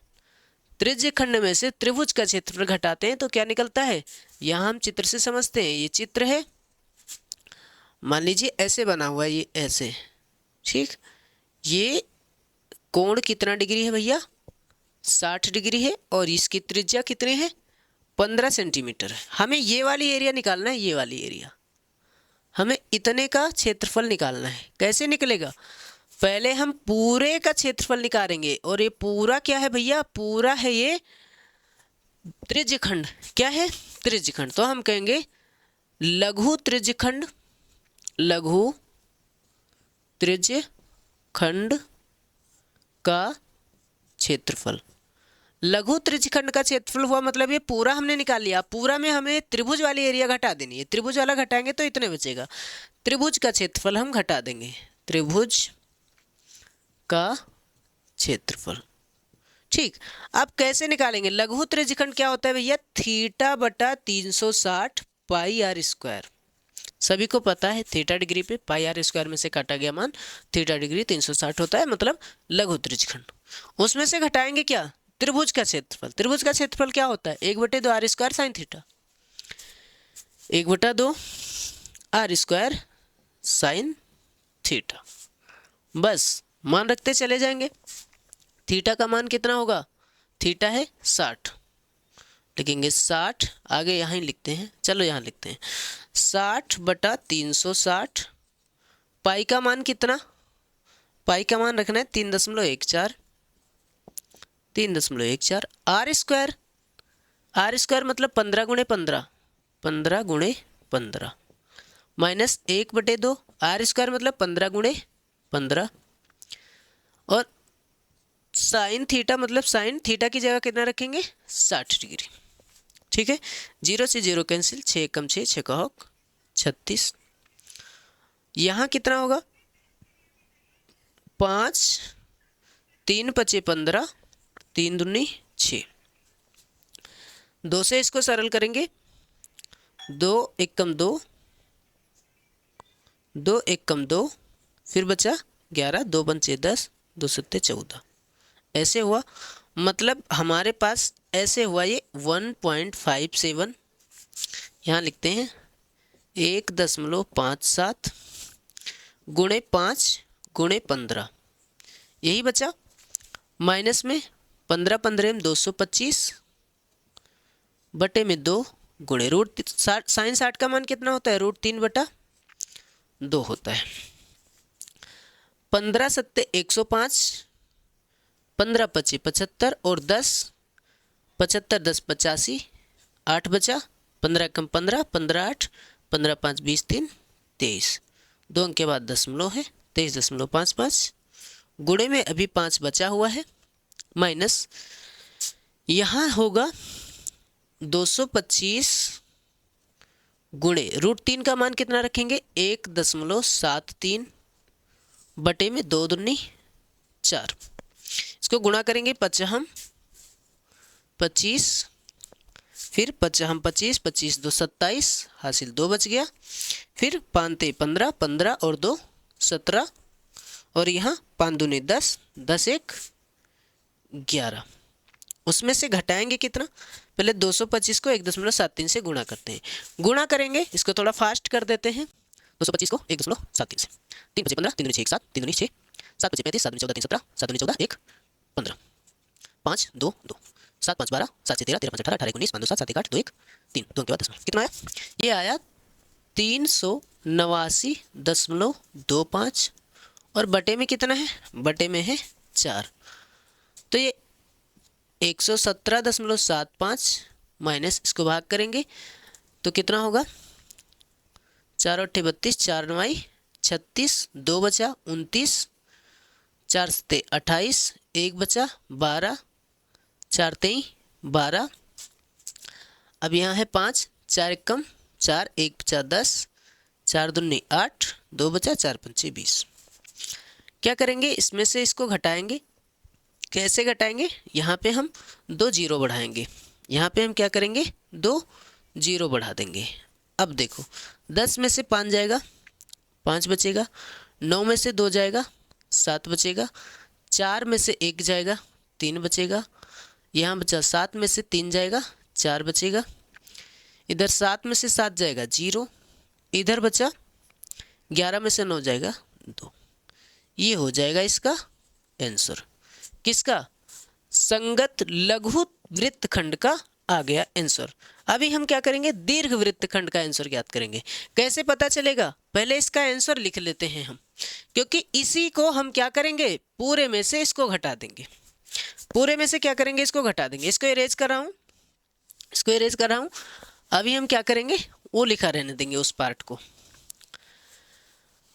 त्रिज्यखंड में से त्रिभुज का क्षेत्रफल घटाते हैं तो क्या निकलता है? यहाँ हम चित्र से समझते हैं। ये चित्र है, मान लीजिए ऐसे बना हुआ है, ये ऐसे, ठीक। ये कोण कितना डिग्री है भैया? 60 डिग्री है और इसकी त्रिज्या कितनी है? 15 सेंटीमीटर है। हमें ये वाली एरिया निकालना है, ये वाली एरिया। हमें इतने का क्षेत्रफल निकालना है। कैसे निकलेगा? पहले हम पूरे का क्षेत्रफल निकालेंगे और ये पूरा क्या है भैया? पूरा है ये त्रिज्यखंड। क्या है? त्रिज्यखंड। तो हम कहेंगे लघु त्रिज्यखंड, लघु त्रिज्यखंड का क्षेत्रफल। लघु त्रिज्यखंड का क्षेत्रफल हुआ मतलब ये पूरा हमने निकाल लिया। पूरा में हमें त्रिभुज वाली एरिया घटा देनी है। त्रिभुज वाला घटाएंगे तो इतने बचेगा। त्रिभुज का क्षेत्रफल हम घटा देंगे, त्रिभुज का क्षेत्रफल, ठीक। अब कैसे निकालेंगे? लघु त्रिज्यखंड क्या होता है भैया? थीटा बटा 360 पाई आर स्क्वायर। सभी को पता है थीटा डिग्री पे पाई आर स्क्वायर में से काटा गया मान थीटा डिग्री 360 होता है, मतलब लघु त्रिज्यखंड। उसमें से घटाएंगे क्या? त्रिभुज का क्षेत्रफल। त्रिभुज का क्षेत्रफल क्या होता है? 1/2 r square sine theta, 1/2 r square sine theta. बस मान रखते चले जाएंगे। थीटा का मान कितना होगा? थीटा है 60, लिखेंगे 60, आगे यहाँ ही लिखते हैं। चलो यहाँ लिखते हैं 60 बटा 360। पाई का मान कितना? पाई का मान रखना है 3.14, 3.14। आर स्क्वायर, आर स्क्वायर मतलब 15 × 15, 15 × 15 माइनस 1/2। आर स्क्वायर मतलब 15 × 15 और साइन थीटा मतलब साइन थीटा की जगह कितना रखेंगे? 60 डिग्री, ठीक है। 0 से 0 कैंसिल, 6 × 6 6 का होगा 36। यहाँ कितना होगा? 5, 3 × 5 = 15, 3 दूनी 6। 2 से इसको सरल करेंगे, 2 1 = 2, 2 1 = 2, फिर बचा 11, 2 पंचे 10, 2 सत्ते 14। ऐसे हुआ, मतलब हमारे पास ऐसे हुआ ये 1.57। यहाँ लिखते हैं 1.57 × 5 × 15, यही बचा। माइनस में 15 15 225 बटे में 2 गुणे √60। साइन 60 का मान कितना होता है? √3/2 होता है। 15 सत्ते 105, 15 पचे 75 और 10 75 10 85, 8 बचा, 15 कम 15, 15 8, 15 5 20 3 23। 2 अंक के बाद दशमलव है, 23.55। गुणे में अभी 5 बचा हुआ है, माइनस यहाँ होगा 225 गुणे √3 का मान कितना रखेंगे? 1.73 बटे में 2 दूनी 4। इसको गुणा करेंगे 55 25, फिर 55 25, 25 2 27, हासिल 2 बच गया। फिर 5 ते 15, 15 और 2 17 और यहाँ 5 दूनी 10, 10 1 11। उसमें से घटाएंगे कितना? पहले 225 को 1.73 से गुणा करते हैं। गुणा करेंगे, इसको थोड़ा फास्ट कर देते हैं। 225 को 1.73 से, 3 × 5 = 15, 3 दूनी 6 1 7, 3 दूनी 6, 7 × 5 35, 7 दूनी 14 3 17, 7 दूनी 14 1 15, 5 2 2, 7 5 12, 7 से 13, 13 5 18, 18 19, 5 2 7, 7 1 8, 2 1 3, 2 के बाद दशमलव। कितना आया? ये आया 389.25 और बटे में कितना है, बटे में है 4। तो ये 117.75 माइनस इसको भाग करेंगे तो कितना होगा, 4 अट्ठे 32, 4 9 36, 2 बचा 29, 4 सत्ते 28, 1 बचा 12, 4 तेई 12। अब यहाँ है 5, 4 एक कम 4, 1 बचा 10, 4 दूनी 8, 2 बचा 4 पंचे 20। क्या करेंगे, इसमें से इसको घटाएंगे। कैसे घटाएंगे, यहाँ पे हम 2 जीरो बढ़ाएंगे, यहाँ पे हम क्या करेंगे 2 जीरो बढ़ा देंगे। अब देखो 10 में से 5 जाएगा 5 बचेगा, 9 में से 2 जाएगा 7 बचेगा, 4 में से 1 जाएगा 3 बचेगा, यहाँ बचा 7 में से 3 जाएगा 4 बचेगा, इधर 7 में से 7 जाएगा 0, इधर बचा 11 में से 9 जाएगा 2। ये हो जाएगा इसका आंसर। किसका, संगत लघु वृत्तखंड का आ गया आंसर। अभी हम क्या करेंगे, दीर्घ वृत्तखंड का आंसर ज्ञात करेंगे। कैसे पता चलेगा, पहले इसका आंसर लिख लेते हैं हम, क्योंकि इसी को हम क्या करेंगे, पूरे में से इसको घटा देंगे। पूरे में से क्या करेंगे, इसको घटा देंगे। इसको इरेज कर रहा हूँ, इसको इरेज कर रहा हूँ। अभी हम क्या करेंगे, वो लिखा रहने देंगे उस पार्ट को।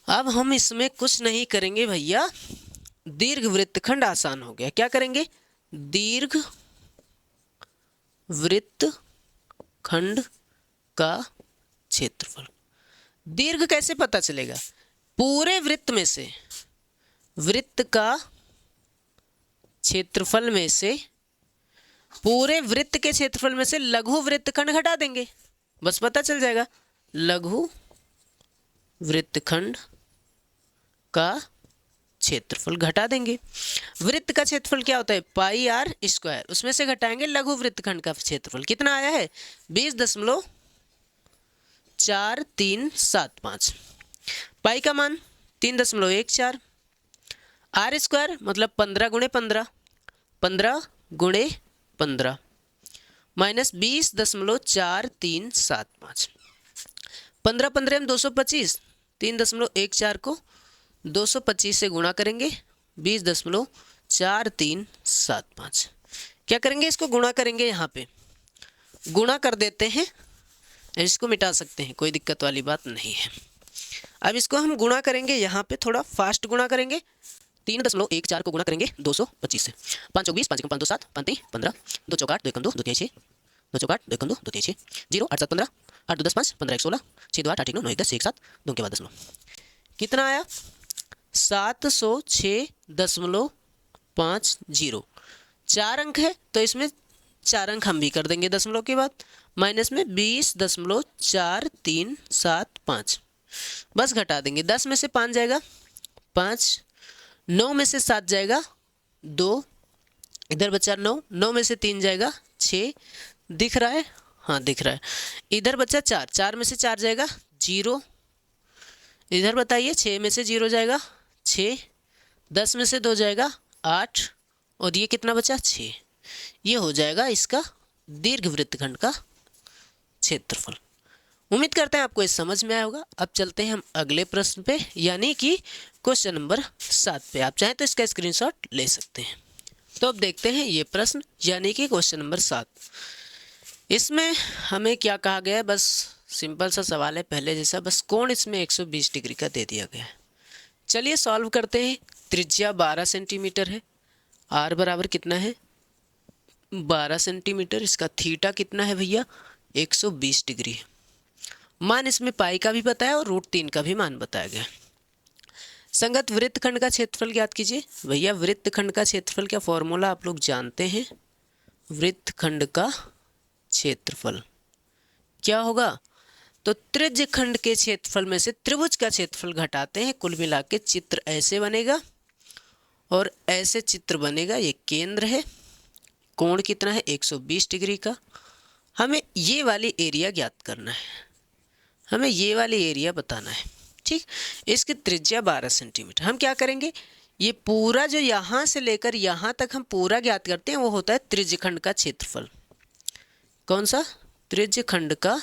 अब हम इसमें कुछ नहीं करेंगे भैया, दीर्घ वृत्तखंड आसान हो गया। क्या करेंगे, दीर्घ वृत्तखंड का क्षेत्रफल। दीर्घ कैसे पता चलेगा, पूरे वृत्त में से, वृत्त का क्षेत्रफल में से, पूरे वृत्त के क्षेत्रफल में से लघु वृत्तखंड घटा देंगे, बस पता चल जाएगा। लघु वृत्तखंड का क्षेत्रफल घटा देंगे। वृत्त का क्षेत्रफल क्या होता है, पाई आर स्क्वायर, उसमें से घटाएंगे लघु वृत्तखंड का क्षेत्रफल। कितना आया है, 20.4375। पाई का मान 3.14, आर स्क्वायर मतलब 15 गुणे 15, 15 गुणे 15 माइनस 20.4375। 15 15 में 225, 3.14 को 225 से गुणा करेंगे, 20.4375। क्या करेंगे, इसको गुणा करेंगे, यहाँ पे गुणा कर देते हैं, इसको मिटा सकते हैं, कोई दिक्कत वाली बात नहीं है। अब इसको हम गुणा करेंगे, यहाँ पे थोड़ा फास्ट गुणा करेंगे। 3.14 को गुणा करेंगे 225 से, 5 चौक 20, 5 5 2 7, 5 15, 2 चौक 8, 2 1 2, 2 3 6, 2 चौक 8, 2 1 2, 2 3 6, 0 8 7 15, 8 2 10 5, 15 1 16, 6 2 8, 8 1 9, 9 1 10, 1 7, 2 के बाद 10 9। कितना आया, 706.50। 4 अंक है तो इसमें 4 अंक हम भी कर देंगे दशमलव के बाद, माइनस में 20.4375। बस घटा देंगे, 10 में से 5 जाएगा 5, 9 में से 7 जाएगा 2, इधर बचा 9, 9 में से 3 जाएगा 6, दिख रहा है, हाँ दिख रहा है। इधर बचा 4, 4 में से 4 जाएगा 0, इधर बताइए 6 में से 0 जाएगा 6, 10 में से 2 जाएगा 8, और ये कितना बचा 6। ये हो जाएगा इसका दीर्घ वृत्तखंड का क्षेत्रफल। उम्मीद करते हैं आपको ये समझ में आया होगा। अब चलते हैं हम अगले प्रश्न पे, यानी कि क्वेश्चन नंबर 7 पे। आप चाहें तो इसका स्क्रीनशॉट ले सकते हैं। तो अब देखते हैं ये प्रश्न, यानी कि क्वेश्चन नंबर 7। इसमें हमें क्या कहा गया है, बस सिंपल सा सवाल है पहले जैसा, बस कोण इसमें 120 डिग्री का दे दिया गया है। चलिए सॉल्व करते हैं। त्रिज्या 12 सेंटीमीटर है, आर बराबर कितना है 12 सेंटीमीटर, इसका थीटा कितना है भैया 120 डिग्री है। मान इसमें पाई का भी बताया और √3 का भी मान बताया गया। संगत वृत्तखंड का क्षेत्रफल ज्ञात कीजिए। भैया वृत्तखंड का क्षेत्रफल क्या फॉर्मूला आप लोग जानते हैं, वृत्तखंड का क्षेत्रफल क्या होगा, तो त्रिज्य खंड के क्षेत्रफल में से त्रिभुज का क्षेत्रफल घटाते हैं, कुल मिला के चित्र ऐसे बनेगा और ऐसे चित्र बनेगा। ये केंद्र है, कोण कितना है 120 डिग्री का। हमें ये वाली एरिया ज्ञात करना है, हमें ये वाली एरिया बताना है, ठीक। इसकी त्रिज्या 12 सेंटीमीटर। हम क्या करेंगे, ये पूरा जो यहाँ से लेकर यहाँ तक हम पूरा ज्ञात करते हैं, वो होता है त्रिज्य खंड का क्षेत्रफल। कौन सा, त्रिज्य खंड का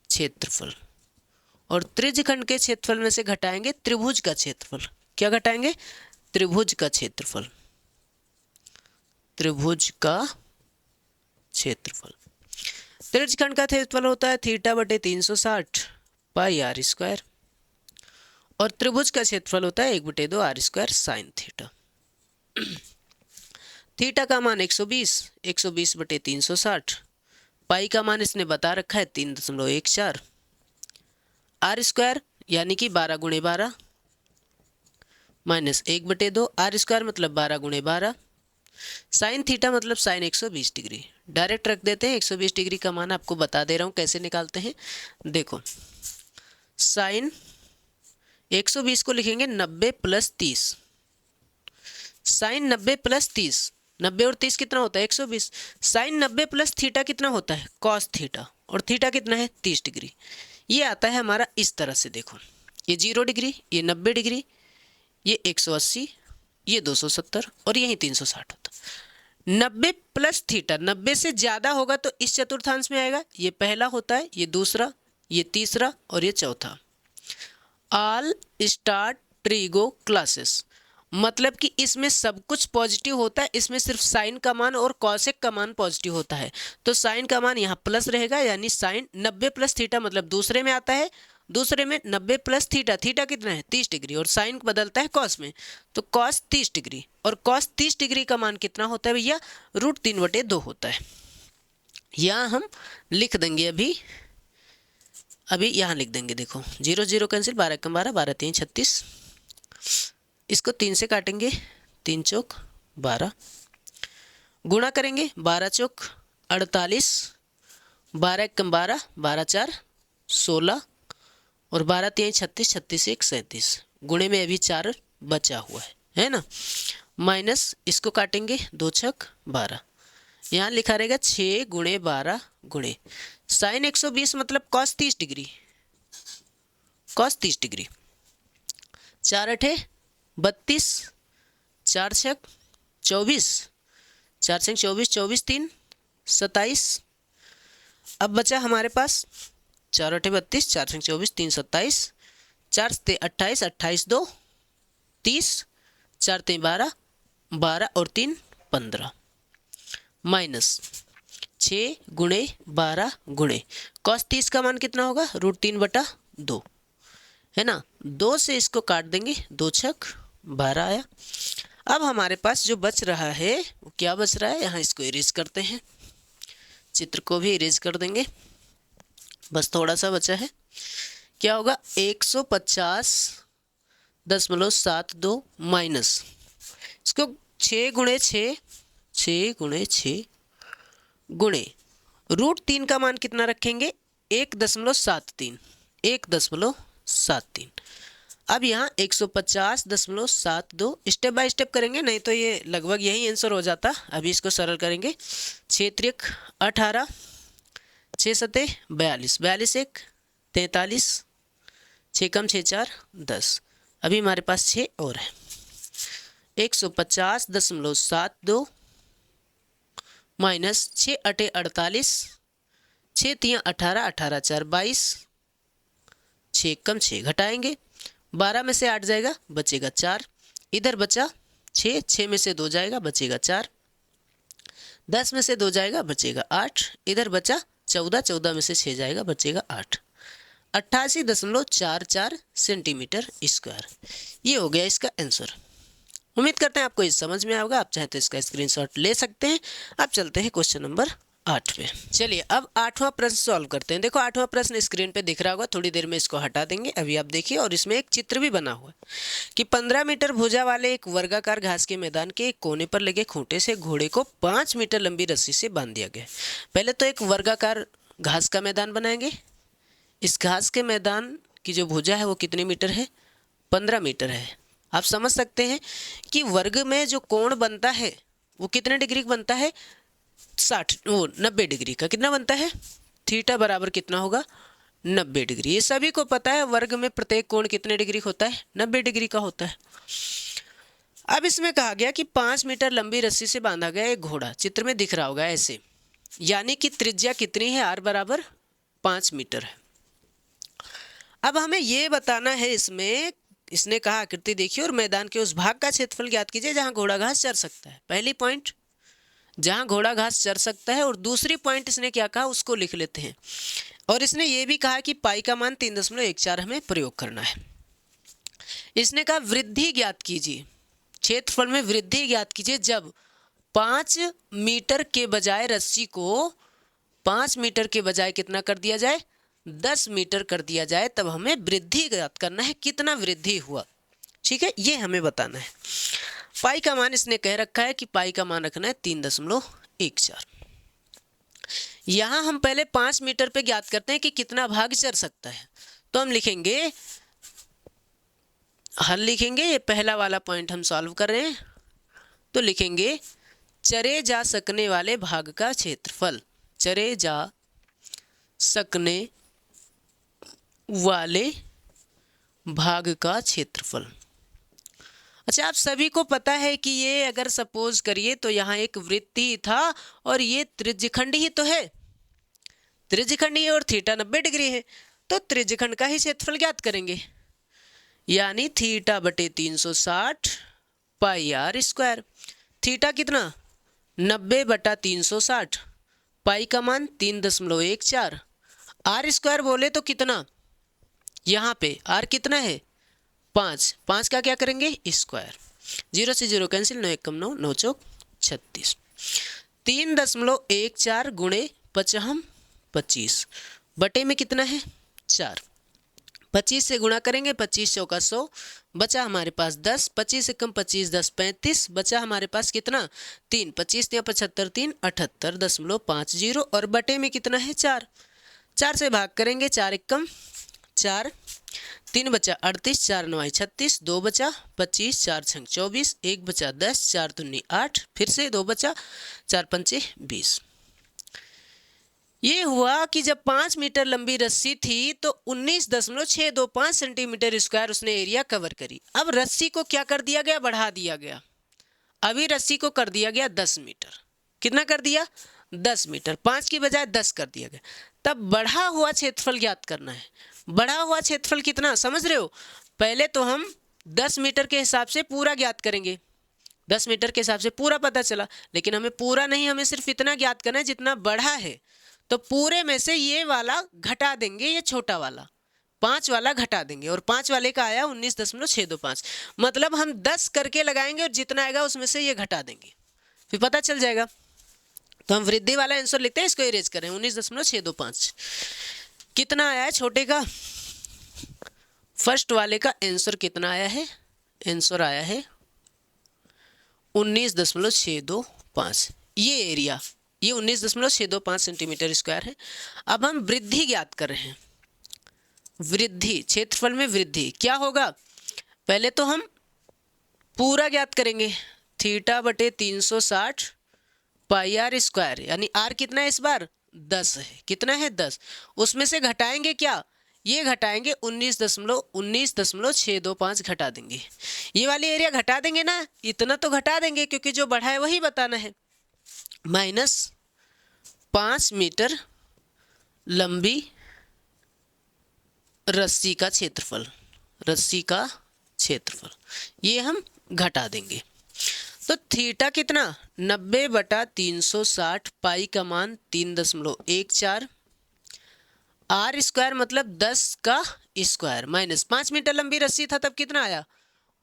क्षेत्रफल। और त्रिज्यखंड के क्षेत्रफल में से घटाएंगे त्रिभुज का क्षेत्रफल। क्या घटाएंगे? त्रिभुज का क्षेत्रफल। त्रिभुज का क्षेत्रफल। त्रिज्यखंड का क्षेत्रफल होता है थीटा बटे 360 पाई आर स्क्वायर और त्रिभुज का क्षेत्रफल होता है 1/2 r square sine theta. Theta का मान 120, 120 बटे 360, पाई का मान इसने बता रखा है 3.14, आर स्क्वायर यानी कि 12 गुणे 12 माइनस 1/2, आर स्क्वायर मतलब 12 गुणे 12, साइन थीटा मतलब साइन 120 डिग्री। डायरेक्ट रख देते हैं, 120 डिग्री का मान आपको बता दे रहा हूँ कैसे निकालते हैं। देखो साइन 120 को लिखेंगे 90 + 30, साइन 90 + 30, 90 और 30 कितना होता है? 120। साइन 90 + थीटा कितना होता है? कॉस थीटा, और थीटा कितना है? 30 डिग्री। ये आता है हमारा इस तरह से, देखो ये 0 डिग्री, ये 90 डिग्री, ये 180, ये 270 और यही 360 होता। 90 + थीटा 90 से ज़्यादा होगा तो इस चतुर्थांश में आएगा। ये पहला होता है, ये दूसरा, ये तीसरा और ये चौथा। ऑल स्टार्ट ट्रिगो क्लासेस, मतलब कि इसमें सब कुछ पॉजिटिव होता है, इसमें सिर्फ साइन का मान और कॉसेक का मान पॉजिटिव होता है। तो साइन का मान यहाँ प्लस रहेगा, यानी साइन 90 + थीटा मतलब दूसरे में आता है, दूसरे में 90 + थीटा, थीटा कितना है? 30 डिग्री, और साइन बदलता है कॉस में, तो कॉस 30 डिग्री, और कॉस 30 डिग्री का मान कितना होता है भैया? √3/2 होता है। यहाँ हम लिख देंगे, अभी यहाँ लिख देंगे। देखो 0 0 कैंसिल, 12 × 12, 12 × 3 = 36, इसको 3 से काटेंगे, 3 चौक 12, गुणा करेंगे 12 चौक 48, 12 × 12, 12 × 4 16 और 12 × 3 = 36, 36 × 1 = 37, गुणे में अभी 4 बचा हुआ है ना, माइनस इसको काटेंगे 2 छक 12, यहाँ लिखा रहेगा 6 × 12 गुणे साइन 120 मतलब कॉस 30 डिग्री, कॉस 30 डिग्री, 4 8 32, 4 छक 24, 4 छक 24, 24 3 27। अब बचा हमारे पास 4 8 32, 4 छक 24, 3 27, 4 7 28, 28 2 30, 4 3 12, 12 और 3 15, माइनस 6 × 12 गुणे कॉस 30 का मान कितना होगा? √3/2 है ना। 2 से इसको काट देंगे, 2 छक 12 आया। अब हमारे पास जो बच रहा है वो क्या बच रहा है? यहाँ इसको इरेज करते हैं, चित्र को भी इरेज कर देंगे, बस थोड़ा सा बचा है। क्या होगा? 150.72 माइनस इसको 6 × 6, 6 × 6 गुणे √3 का मान कितना रखेंगे? 1.73, 1.73। अब यहाँ 150.72 स्टेप बाय स्टेप करेंगे, नहीं तो ये लगभग यही आंसर हो जाता। अभी इसको सरल करेंगे, 6 × 3 = 18, 6 7 42, 42 1 43, 6 कम 6 4 10। अभी हमारे पास 6 और है। 150.72 माइनस 6 8 48, 6 3 18, 18 4 22, 6 कम 6 घटाएंगे, 12 में से 8 जाएगा, बचेगा 4, इधर बचा 6, 6 में से 2 जाएगा, बचेगा 4, 10 में से 2 जाएगा, बचेगा 8, इधर बचा 14, 14 में से 6 जाएगा, बचेगा 8, 88.44 सेंटीमीटर स्क्वायर। ये हो गया इसका आंसर। उम्मीद करते हैं आपको ये समझ में आएगा। आप चाहे तो इसका स्क्रीनशॉट ले सकते हैं। अब चलते हैं क्वेश्चन नंबर 8 पे। चलिए अब 8वां प्रश्न सॉल्व करते हैं। देखो 8वां प्रश्न स्क्रीन पे दिख रहा होगा, थोड़ी देर में इसको हटा देंगे, अभी आप देखिए। और इसमें एक चित्र भी बना हुआ है कि 15 मीटर भुजा वाले एक वर्गाकार घास के मैदान के एक कोने पर लगे खूंटे से घोड़े को 5 मीटर लंबी रस्सी से बांध दिया गया। पहले तो एक वर्गाकार घास का मैदान बनाएंगे। इस घास के मैदान की जो भुजा है वो कितने मीटर है? 15 मीटर है। आप समझ सकते हैं कि वर्ग में जो कोण बनता है वो कितने डिग्री का बनता है? 90 डिग्री का। कितना बनता है? थीटा बराबर कितना होगा? 90 डिग्री। ये सभी को पता है, वर्ग में प्रत्येक कोण कितने डिग्री का होता है? 90 डिग्री का होता है। अब इसमें कहा गया कि 5 मीटर लंबी रस्सी से बांधा गया एक घोड़ा, चित्र में दिख रहा होगा ऐसे, यानी कि त्रिज्या कितनी है? r बराबर 5 मीटर है। अब हमें ये बताना है इसमें, इसने कहा आकृति देखिए और मैदान के उस भाग का क्षेत्रफल ज्ञात कीजिए जहां घोड़ा घास चर सकता है। पहली पॉइंट जहां घोड़ा घास चर सकता है, और दूसरी पॉइंट इसने क्या कहा उसको लिख लेते हैं। और इसने ये भी कहा कि पाई का मान 3.14 हमें प्रयोग करना है। इसने कहा वृद्धि ज्ञात कीजिए, क्षेत्रफल में वृद्धि ज्ञात कीजिए जब 5 मीटर के बजाय रस्सी को 5 मीटर के बजाय कितना कर दिया जाए, 10 मीटर कर दिया जाए, तब हमें वृद्धि ज्ञात करना है, कितना वृद्धि हुआ। ठीक है, ये हमें बताना है। पाई का मान इसने कह रखा है कि पाई का मान रखना है 3.14। यहाँ हम पहले 5 मीटर पे ज्ञात करते हैं कि कितना भाग चर सकता है। तो हम लिखेंगे, हल लिखेंगे, ये पहला वाला पॉइंट हम सॉल्व कर रहे हैं, तो लिखेंगे चरे जा सकने वाले भाग का क्षेत्रफल, चरे जा सकने वाले भाग का क्षेत्रफल। अच्छा, आप सभी को पता है कि ये अगर सपोज करिए तो यहाँ एक वृत्ति था और ये त्रिज्यखंड ही तो है, त्रिज्यखंड ही, और थीटा 90 डिग्री है, तो त्रिज्यखंड का ही क्षेत्रफल ज्ञात करेंगे, यानी थीटा बटे 360 पाई आर स्क्वायर। थीटा कितना, 90 बटा 360, पाई का मान 3.14, आर स्क्वायर बोले तो कितना, यहाँ पे आर कितना है 5, 5 का क्या करेंगे स्क्वायर, 0 से 0 कैंसिल, 9 एकम 9, 9 चौक 36, 3.14 गुणे 25 बटे में कितना है 4, 25 से गुणा करेंगे, 25 चौका 100, बचा हमारे पास 10, 25 से कम 25, 10 35, बचा हमारे पास कितना 3, 25 या 75, 3 78.50, और बटे में कितना है 4, 4 से भाग करेंगे, 4 एकम 4, 3 बचा 38, 4 9 36, 2 बचा 25, 4 छंग 24, 1 बचा 10, 4 दूनी 8, फिर से 2 बचा, 4 पंचे 20। ये हुआ कि जब 5 मीटर लंबी रस्सी थी तो 19.625 सेंटीमीटर स्क्वायर उसने एरिया कवर करी। अब रस्सी को क्या कर दिया गया, बढ़ा दिया गया। अभी रस्सी को कर दिया गया 10 मीटर, कितना कर दिया 10 मीटर, 5 की बजाय 10 कर दिया गया। तब बढ़ा हुआ क्षेत्रफल ज्ञात करना है। बढ़ा हुआ क्षेत्रफल कितना समझ रहे हो, पहले तो हम 10 मीटर के हिसाब से पूरा ज्ञात करेंगे, 10 मीटर के हिसाब से पूरा पता चला, लेकिन हमें पूरा नहीं, हमें सिर्फ इतना ज्ञात करना है जितना बढ़ा है। तो पूरे में से ये वाला घटा देंगे, ये छोटा वाला 5 वाला घटा देंगे, और 5 वाले का आया 19.625, मतलब हम 10 करके लगाएंगे और जितना आएगा उसमें से ये घटा देंगे, फिर पता चल जाएगा। तो हम वृद्धि वाला आंसर लिखते हैं, इसको इरेज करें, 19.625 कितना आया है छोटे का, फर्स्ट वाले का आंसर कितना आया है, आंसर आया है 19.625। ये एरिया, ये 19.625 सेंटीमीटर स्क्वायर है। अब हम वृद्धि ज्ञात कर रहे हैं, वृद्धि क्षेत्रफल में वृद्धि क्या होगा, पहले तो हम पूरा ज्ञात करेंगे, थीटा बटे 360 पाई आर स्क्वायर, यानी आर कितना है इस बार 10 है, कितना है 10, उसमें से घटाएंगे क्या, ये घटाएंगे 19.625 घटा देंगे, ये वाली एरिया घटा देंगे ना, इतना तो घटा देंगे क्योंकि जो बढ़ा है वही बताना है, माइनस 5 मीटर लंबी रस्सी का क्षेत्रफल, रस्सी का क्षेत्रफल ये हम घटा देंगे। तो थीटा कितना 90 बटा 360, पाई का मान 3.14, आर स्क्वायर मतलब 10 का स्क्वायर, माइनस 5 मीटर लंबी रस्सी था तब कितना आया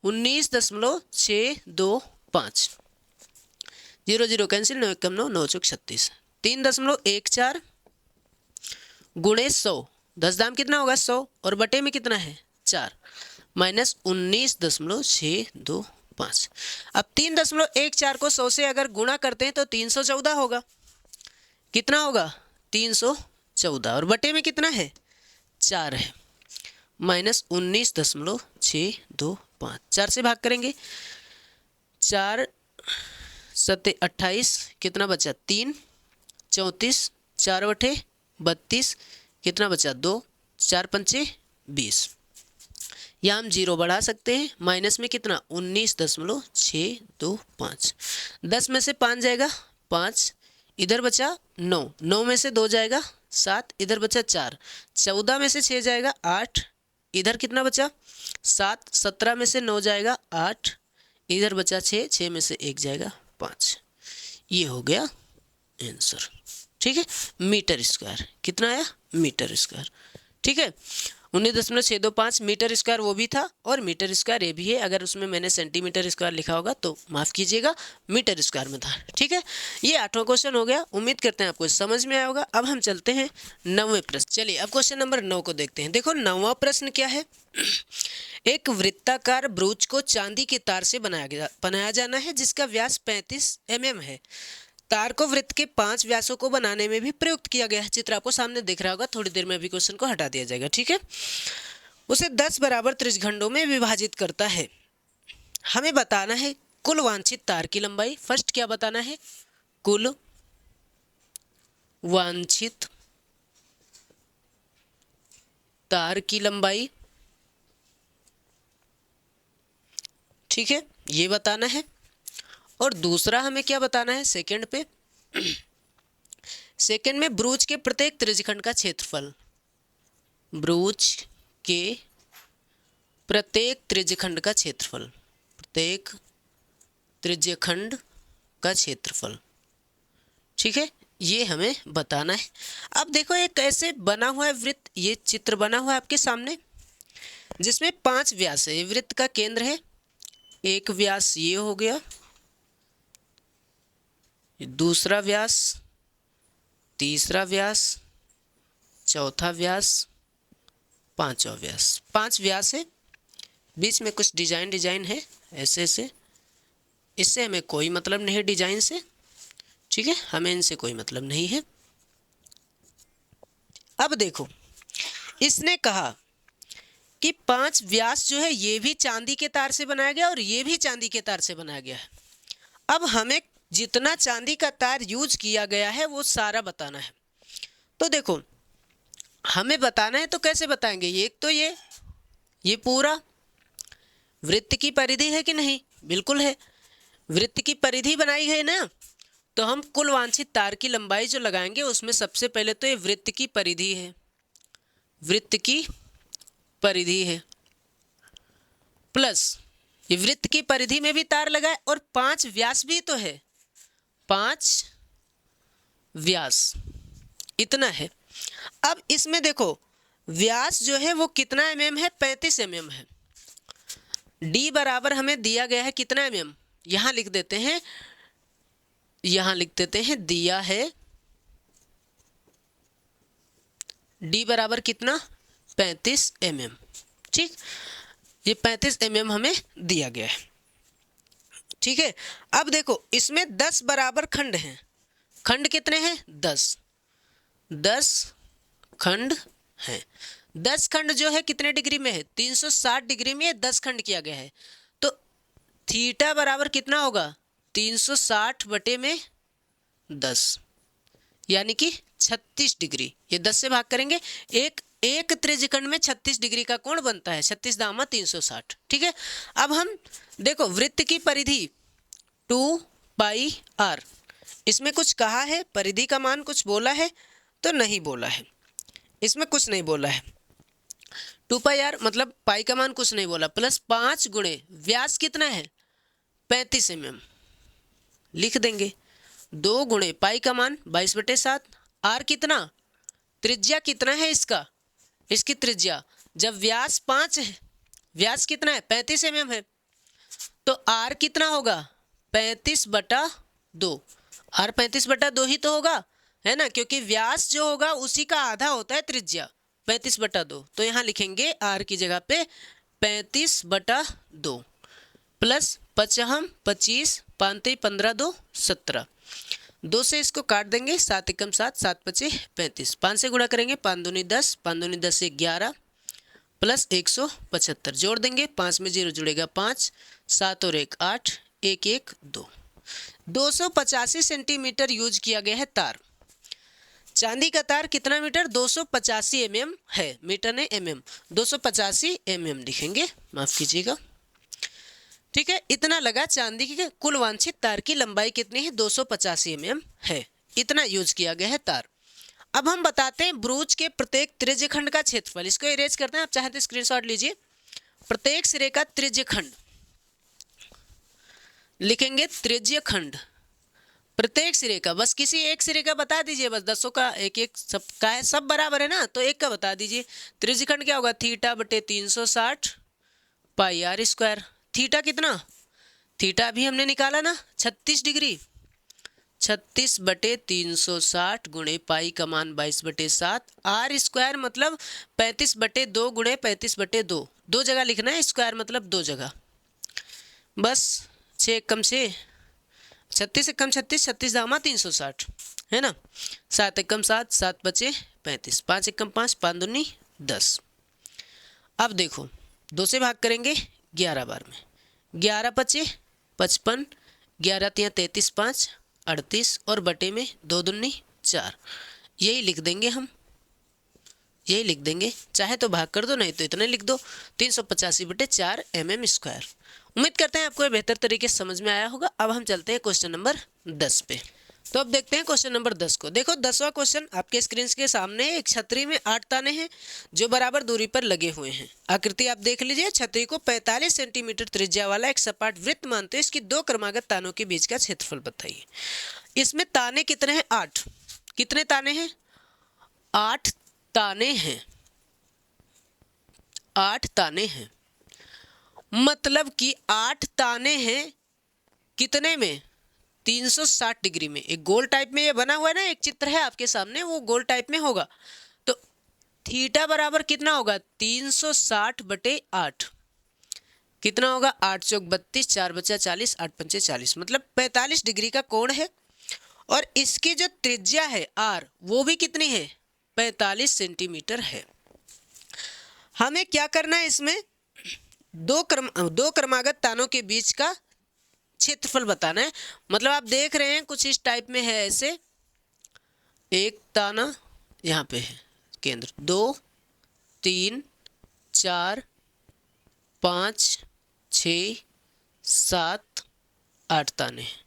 19.625, 0 0 कैंसिल, 9 एकम 9, 9 चौक 36, 3.14 गुणे 100, 10 दाम कितना होगा 100, और बटे में कितना है 4, माइनस 19.625। अब 3.14 को 100 से अगर गुणा करते हैं तो 314 होगा, कितना होगा 314, और बटे में कितना है 4 है, माइनस 19.625, 4 से भाग करेंगे, 4 7 28, कितना बचा 3, 34, 4 बटे 32, कितना बचा 2, 4 पंचे 20, या हम 0 बढ़ा सकते हैं, माइनस में कितना 19.625, 10 में से 5 जाएगा 5, इधर बचा 9 में से 2 जाएगा 7, इधर बचा 4, 14 में से 6 जाएगा 8, इधर कितना बचा 7, 17 में से 9 जाएगा 8, इधर बचा 6, 6 में से 1 जाएगा 5। ये हो गया आंसर। ठीक है, मीटर स्क्वायर कितना आया मीटर स्क्वायर। ठीक है, 19.625 मीटर स्क्वायर वो भी था और मीटर स्क्वायर ये भी है। अगर उसमें मैंने सेंटीमीटर स्क्वायर लिखा होगा तो माफ़ कीजिएगा, मीटर स्क्वायर में था। ठीक है, ये 8वां क्वेश्चन हो गया। उम्मीद करते हैं आपको समझ में आया होगा। अब हम चलते हैं 9वें प्रश्न। चलिए अब क्वेश्चन नंबर 9 को देखते हैं। देखो 9वां प्रश्न क्या है। एक वृत्ताकार ब्रूच को चांदी के तार से बनाया जाना है जिसका व्यास 35 mm है। तार को वृत्त के 5 व्यासों को बनाने में भी प्रयुक्त किया गया है। चित्र आपको सामने दिख रहा होगा, थोड़ी देर में अभी क्वेश्चन को हटा दिया जाएगा। ठीक है, उसे 10 बराबर त्रिज्यखंडों में विभाजित करता है। हमें बताना है कुल वांछित तार की लंबाई। फर्स्ट क्या बताना है, कुल वांछित तार की लंबाई। ठीक है, ये बताना है। और दूसरा हमें क्या बताना है सेकंड पे, सेकंड में ब्रूच के प्रत्येक त्रिज्यखंड का क्षेत्रफल। ब्रूच के प्रत्येक त्रिज्यखंड का क्षेत्रफल, प्रत्येक त्रिज्यखंड का क्षेत्रफल। ठीक है, ये हमें बताना है। अब देखो एक ऐसे बना हुआ है वृत्त, ये चित्र बना हुआ है आपके सामने जिसमें 5 व्यास है। वृत्त का केंद्र है, एक व्यास ये हो गया, दूसरा व्यास, तीसरा व्यास, चौथा व्यास, 5वां व्यास। 5 व्यास है, बीच में कुछ डिजाइन है ऐसे ऐसे। इससे हमें कोई मतलब नहीं है डिजाइन से। ठीक है, हमें इनसे कोई मतलब नहीं है। अब देखो इसने कहा कि 5 व्यास जो है ये भी चांदी के तार से बनाया गया और ये भी चांदी के तार से बनाया गया है। अब हमें जितना चांदी का तार यूज किया गया है वो सारा बताना है। तो देखो हमें बताना है तो कैसे बताएंगे, एक तो ये पूरा वृत्त की परिधि है कि नहीं, बिल्कुल है। वृत्त की परिधि बनाई है ना, तो हम कुल वांछित तार की लंबाई जो लगाएंगे उसमें सबसे पहले तो ये वृत्त की परिधि है, वृत्त की परिधि है, प्लस ये वृत्त की परिधि में भी तार लगा है और 5 व्यास भी तो है, 5 व्यास इतना है। अब इसमें देखो व्यास जो है वो कितना mm है, 35 mm है। डी बराबर हमें दिया गया है कितना mm, यहाँ लिख देते हैं, यहाँ लिख देते हैं दिया है डी बराबर कितना 35 mm। ठीक, ये 35 mm हमें दिया गया है। ठीक है, अब देखो इसमें 10 बराबर खंड हैं। खंड कितने हैं 10 खंड हैं। 10 खंड जो है कितने डिग्री में है 360 डिग्री में 10 खंड किया गया है। तो थीटा बराबर कितना होगा 360 बटे में 10 यानी कि 36 डिग्री। ये 10 से भाग करेंगे, एक त्रिज्यखंड में 36 डिग्री का कोण बनता है, 36 दामा 360। ठीक है, अब हम देखो वृत्त की परिधि 2πr, इसमें कुछ कहा है, परिधि का मान कुछ बोला है तो नहीं बोला है, इसमें कुछ नहीं बोला है। 2πr मतलब पाई का मान कुछ नहीं बोला, प्लस 5 गुणे व्यास कितना है 35 mm लिख देंगे, 2 गुणे पाई का मान 22/7, आर कितना, त्रिज्या कितना है इसका, इसकी त्रिज्या जब व्यास 5 है, व्यास कितना है 35 mm है, तो आर कितना होगा 35/2। आर 35/2 ही तो होगा, है ना, क्योंकि व्यास जो होगा उसी का आधा होता है त्रिज्या 35/2। तो यहाँ लिखेंगे आर की जगह पे 35/2 प्लस 55 25 5 15 2 17, 2 से इसको काट देंगे, 7 एकम 7 7 पचे 35, 5 से गुणा करेंगे 5 दूनी 10 5 दूनी 10 से 11 प्लस 175 जोड़ देंगे, 5 में 0 जुड़ेगा 5, 7 और 1 8, 1 1 2, 285 सेंटीमीटर यूज किया गया है तार। चांदी का तार कितना मीटर 285 mm है, मीटर ने mm, 285 mm लिखेंगे, माफ कीजिएगा। ठीक है, इतना लगा चांदी की कुल वांछित तार की लंबाई कितनी है 285 mm है, इतना यूज किया गया है तार। अब हम बताते हैं ब्रूज के प्रत्येक त्रिज्यखंड का क्षेत्रफल। इसको इरेज करते हैं, आप चाहे तो स्क्रीनशॉट लीजिए। प्रत्येक सिरे का त्रिज्यखंड लिखेंगे, त्रिज्यखंड प्रत्येक सिरे का, बस किसी एक सिरे का बता दीजिए, बस 10 का एक एक सब का है, सब बराबर है ना, तो एक का बता दीजिए। त्रिज्यखंड क्या होगा, थीटा बटे 360 पाई आर स्क्वायर। थीटा कितना, थीटा भी हमने निकाला ना 36 डिग्री, 36 बटे 360 गुणे पाई का मान 22/7, आर स्क्वायर मतलब 35/2 गुणे 35/2, दो जगह लिखना है, स्क्वायर मतलब दो जगह, बस 6 कम 6, 36 एकम 36, 36 दामा 360 है ना, 7 एकम 7, 7 बचे 35, 5 एकम 5, 5 दूनी 10। अब देखो 2 से भाग करेंगे 11 बार में, 11 बचे 55, 11 तिया 33, 5 38 और बटे में 2 दूनी 4, यही लिख देंगे हम, यही लिख देंगे, चाहे तो भाग कर दो, नहीं तो इतने लिख दो, 385/4 mm²। उम्मीद करते हैं आपको बेहतर तरीके से समझ में आया होगा। अब हम चलते हैं क्वेश्चन नंबर 10 पे। तो अब देखते हैं क्वेश्चन नंबर 10 को। देखो 10वां क्वेश्चन आपके स्क्रीन के सामने, एक छतरी में 8 ताने हैं जो बराबर दूरी पर लगे हुए हैं। आकृति आप देख लीजिए, छतरी को 45 सेंटीमीटर त्रिज्या वाला एक सपाट वृत्त मानते हैं, इसकी 2 क्रमागत तानों के बीच का क्षेत्रफल बताइए। इसमें ताने कितने हैं, 8। कितने ताने हैं, 8 ताने हैं, 8 ताने हैं, मतलब कि 8 ताने हैं कितने में, 360 डिग्री में। एक गोल टाइप में ये बना हुआ है ना, एक चित्र है आपके सामने, वो गोल टाइप में होगा, तो थीटा बराबर कितना होगा, 360/8 कितना होगा, 8 चौक 32, 4 बचा 40, 8 पंचे 40, मतलब 45 डिग्री का कोण है। और इसकी जो त्रिज्या है आर, वो भी कितनी है, 45 सेंटीमीटर है। हमें क्या करना है, इसमें दो क्रमागत तानों के बीच का क्षेत्रफल बताना है। मतलब आप देख रहे हैं कुछ इस टाइप में है, ऐसे एक ताना यहाँ पे है केंद्र, 2 3 4 5 6 7 8 ताने हैं।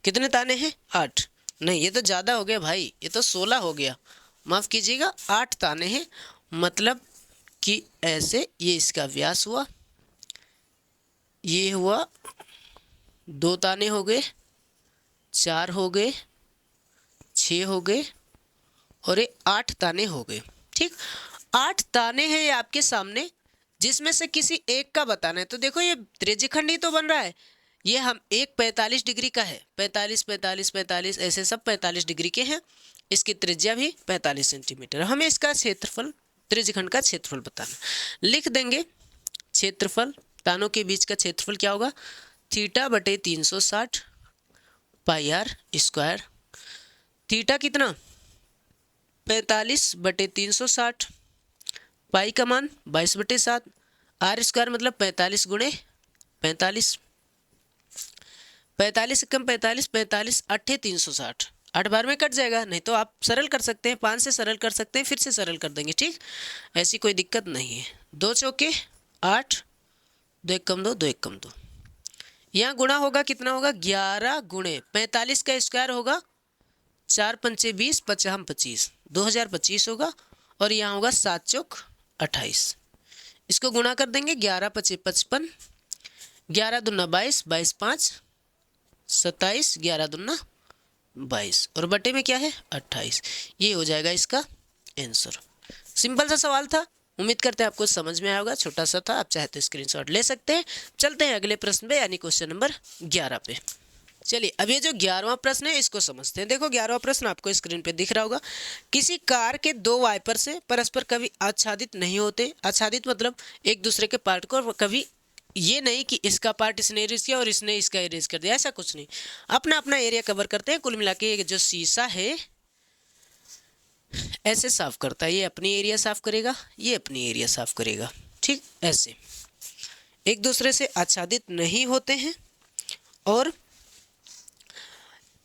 कितने ताने हैं, 8, नहीं ये तो ज़्यादा हो गया भाई, ये तो 16 हो गया, माफ़ कीजिएगा, 8 ताने हैं, मतलब कि ऐसे ये इसका व्यास हुआ, ये हुआ 2 ताने हो गए, 4 हो गए, 6 हो गए और ये 8 ताने हो गए। ठीक, 8 ताने हैं ये आपके सामने, जिसमें से किसी एक का बताना है। तो देखो ये त्रिज्यखंड ही तो बन रहा है, ये हम एक 45 डिग्री का है, 45 45 45 ऐसे सब 45 डिग्री के हैं, इसकी त्रिज्या भी 45 सेंटीमीटर। हमें इसका क्षेत्रफल, त्रिज्यखंड का क्षेत्रफल बताना, लिख देंगे क्षेत्रफल, तानों के बीच का क्षेत्रफल क्या होगा, थीटा बटे 360 पाई आर स्क्वायर। थीटा कितना, 45/360, पाई का मान 22/7, आर स्क्वायर मतलब 45 गुणे 45, 45 कम 45, 45 8 360, 8 बार में कट जाएगा, नहीं तो आप सरल कर सकते हैं, 5 से सरल कर सकते हैं, फिर से सरल कर देंगे। ठीक, ऐसी कोई दिक्कत नहीं है। 2 चौके 8, 2 एक कम 2, 2 एक कम 2, यहाँ गुणा होगा, कितना होगा, 11 गुणे 45 का स्क्वायर होगा, 4 पंचे 20, 5 25, 2025 होगा, और यहाँ होगा 7 चौक 28, इसको गुणा कर देंगे, 11 पचे 55, 11 दूना 22, 22 5 27, 11 दूना 22 और बटे में क्या है 28, ये हो जाएगा इसका आंसर। सिंपल सा सवाल था, उम्मीद करते हैं आपको समझ में आया होगा, छोटा सा था, आप चाहे तो स्क्रीनशॉट ले सकते हैं। चलते हैं अगले प्रश्न पे, यानी क्वेश्चन नंबर 11 पे। चलिए अब ये जो 11वां प्रश्न है इसको समझते हैं। देखो 11वां प्रश्न आपको स्क्रीन पे दिख रहा होगा, किसी कार के 2 वाइपर से परस्पर कभी आच्छादित नहीं होते। आच्छादित मतलब एक दूसरे के पार्ट को, कभी ये नहीं कि इसका पार्ट इसने इरेज किया और इसने इसका इरेज कर दिया, ऐसा कुछ नहीं, अपना अपना एरिया कवर करते हैं। कुल मिला के जो शीशा है ऐसे साफ करता है, ये अपनी एरिया साफ करेगा, ये अपनी एरिया साफ करेगा। ठीक, ऐसे एक दूसरे से आच्छादित नहीं होते हैं। और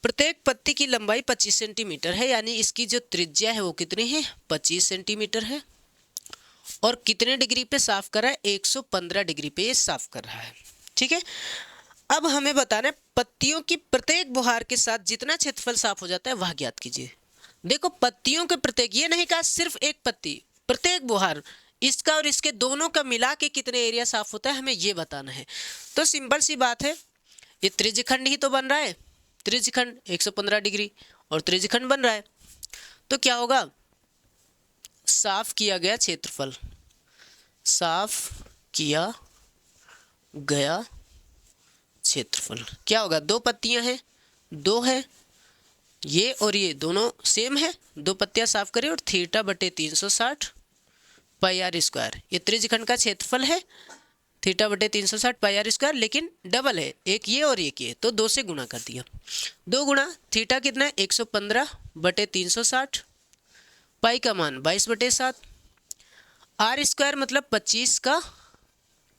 प्रत्येक पत्ती की लंबाई 25 सेंटीमीटर है, यानी इसकी जो त्रिज्या है वो कितनी है, 25 सेंटीमीटर है। और कितने डिग्री पे साफ कर रहा है, 115 डिग्री पे ये साफ कर रहा है। ठीक है, अब हमें बताना है पत्तियों की प्रत्येक बुहार के साथ जितना क्षेत्रफल साफ हो जाता है वह ज्ञात कीजिए। देखो पत्तियों के प्रत्येक, ये नहीं कहा सिर्फ एक पत्ती, प्रत्येक बुहार, इसका और इसके दोनों का मिला के कितने एरिया साफ होता है हमें ये बताना है। तो सिंपल सी बात है, ये त्रिज्यखंड ही तो बन रहा है, त्रिज्यखंड 115 डिग्री और त्रिज्यखंड बन रहा है, तो क्या होगा, साफ किया गया क्षेत्रफल, साफ किया गया क्षेत्रफल क्या होगा, दो पत्तियां हैं, दो है, ये और ये दोनों सेम है, दो पत्तियां साफ करें और थीटा बटे 360 पाई आर स्क्वायर, ये त्रिज्यखंड का क्षेत्रफल है, थीटा बटे 360 पाई आर स्क्वायर, लेकिन डबल है, एक ये और एक ये, तो दो से गुणा कर दिया, दो गुणा थीटा कितना है 115 बटे 360, पाई का मान 22 बटे 7, आर स्क्वायर मतलब 25 का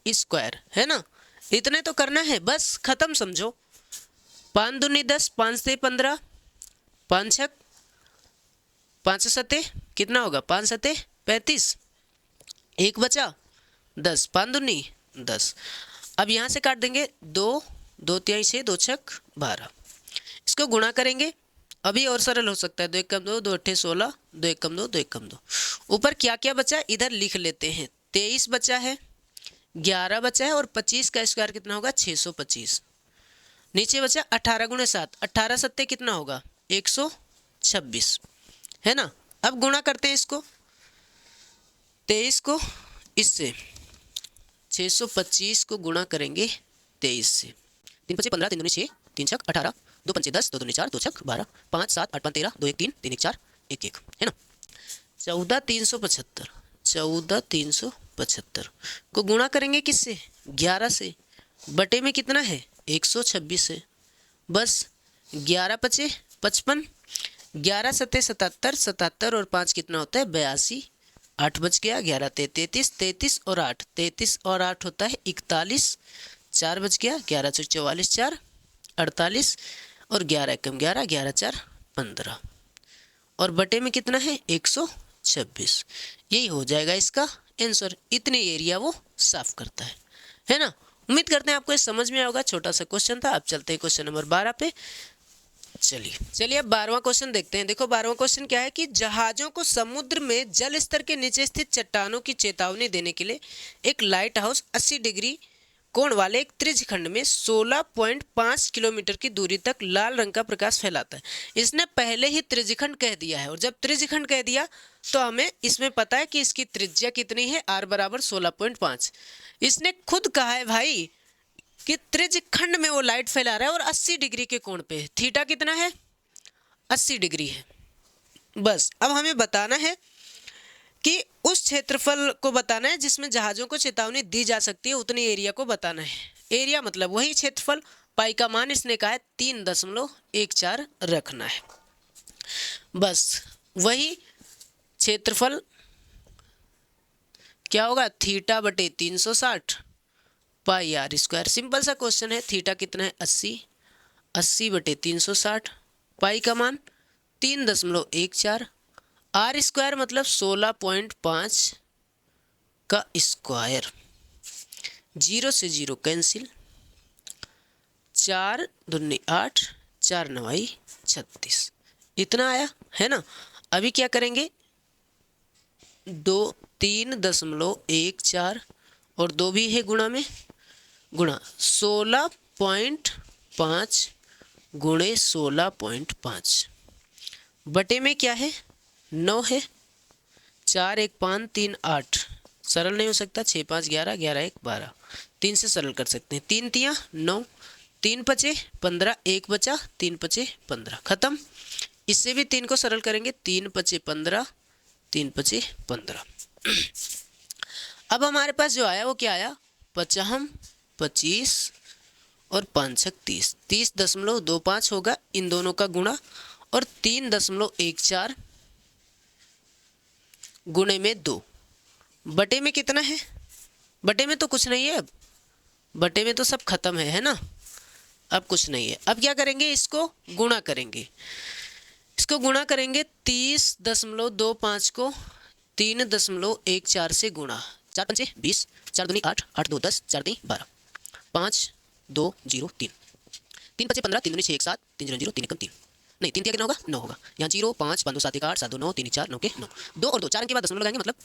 स्क्वायर है ना, इतने तो करना है, बस खत्म समझो। 5 दूनी 10, 5 से 15, 5 छक 5 सते कितना होगा, 5 सते 35, एक बचा 10, 5 दूनी 10। अब यहाँ से काट देंगे, 2 2 तिहाई 6, 2 छक 12, इसको गुणा करेंगे, अभी और सरल हो सकता है, 2 एक कम 2, 2 अट्ठे 16, 2 एक कम 2, 2 एक कम 2, ऊपर क्या क्या बचा इधर लिख लेते हैं, 23 बचा है, 11 बचा है और 25 का स्क्वायर कितना होगा 625, नीचे बचा 18 गुणे 7, 18 सत्ते कितना होगा 126 है ना। अब गुणा करते हैं इसको, 23 को इससे, 625 को गुणा करेंगे 23 से, 3 पचे 15, 3 दूनी 6, 3 छक 18, 2 पंचे 10, 2 दूनी 4, 2 छक 12, 5 7 8 5 13, 2 एक 3, 3 एक 4, 1 1 है ना। 14,375, 14,375 को गुणा करेंगे किससे, 11 से, बटे में कितना है 126 है, बस 11 पचे 55, 11 सत्ते 77, 77 और 5 कितना होता है 82, 8 बच गया, 11 33, 33 और 8, 33 और 8 होता है 41, 4 बच गया, 11 चौक 44, 4 48 और 11 एकम 11, 11 4 15 और बटे में कितना है 126, यही हो जाएगा इसका आंसर, इतने एरिया वो साफ करता है ना। उम्मीद करते हैं आपको ये समझ में आएगा, छोटा सा क्वेश्चन था। अब चलते हैं क्वेश्चन नंबर 12 पे। चलिए अब 12वां क्वेश्चन देखते हैं। देखो 12वां क्वेश्चन क्या है कि जहाजों को समुद्र में जल स्तर के नीचे स्थित चट्टानों की चेतावनी देने के लिए एक लाइट हाउस 80 डिग्री कोण वाले एक त्रिज्यखंड में 16.5 किलोमीटर की दूरी तक लाल रंग का प्रकाश फैलाता है। इसने पहले ही त्रिज्यखंड कह दिया है, और जब त्रिज्यखंड कह दिया तो हमें इसमें पता है कि इसकी त्रिज्या कितनी है, r बराबर 16.5। इसने खुद कहा है भाई कि त्रिज्यखंड में वो लाइट फैला रहा है और 80 डिग्री के कोण पे, थीटा कितना है 80 डिग्री है। बस अब हमें बताना है कि उस क्षेत्रफल को बताना है जिसमें जहाज़ों को चेतावनी दी जा सकती है, उतनी एरिया को बताना है। एरिया मतलब वही क्षेत्रफल, पाई का मान इसने कहा है 3.14 रखना है। बस वही क्षेत्रफल क्या होगा, थीटा बटे 360 पाई आर स्क्वायर। सिंपल सा क्वेश्चन है, थीटा कितना है 80, 80 बटे 360, पाई का मान 3.14, आर स्क्वायर मतलब 16.5 का स्क्वायर, 0 से 0 कैंसिल, 4 दूनी 8, 4 9 36, इतना आया है ना। अभी क्या करेंगे, 3.14 और 2 भी है गुणा में, गुणा 16.5 गुणे 16.5 बटे में क्या है 9 है, 4 1 5 3 8, सरल नहीं हो सकता, 6 5 11, 11 1 12, 3 से सरल कर सकते हैं, 3 तियाँ 9, 3 पचे 15, 1 बचा, 3 पचे 15, खत्म। इससे भी 3 को सरल करेंगे, 3 पचे 15, 3 पचे 15। अब हमारे पास जो आया वो क्या आया, 55 25 और 5 छक 30, 30.25 होगा इन दोनों का गुणा, और 3.14 गुणे में 2, बटे में कितना है, बटे में तो कुछ नहीं है, अब बटे में तो सब खत्म है ना, अब कुछ नहीं है। अब क्या करेंगे, इसको गुणा करेंगे, इसको गुणा करेंगे 30.25 को 3.14 से गुणा, 4 पंचे 20, 4 दूनी 8, 8 2 10, 4 3 12, 5 2 0 3, 3 पचे 15, 3 दूनी 6 1 7, 3 0 0 3 एकम 3, नहीं, 3 कितना होगा 9 होगा। यहाँ 0 5 5 2 7 1 8 7 2 9 3 4 9 के 9, 2 और 2 4 अंक के बाद दशमलव लगाएंगे, मतलब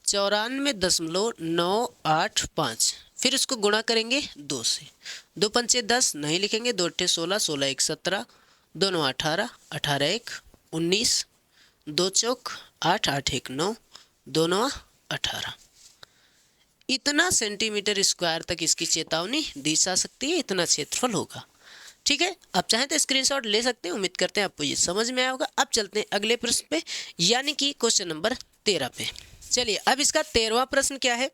94.985। फिर उसको गुणा करेंगे 2 से, 2 पंचे 10 नहीं लिखेंगे, 2 अट्ठे 16, 16 एक 17, 2 9 18, 18 एक 19, 2 चौक 8, 8 एक 9, 2 9 18। इतना सेंटीमीटर स्क्वायर तक इसकी चेतावनी दी जा सकती है, इतना क्षेत्रफल होगा। ठीक है, आप चाहें तो स्क्रीनशॉट ले सकते हैं। उम्मीद करते हैं आपको ये समझ में आया होगा। अब चलते हैं अगले प्रश्न पे, यानी कि क्वेश्चन नंबर 13 पे। चलिए, अब इसका 13वां प्रश्न क्या है।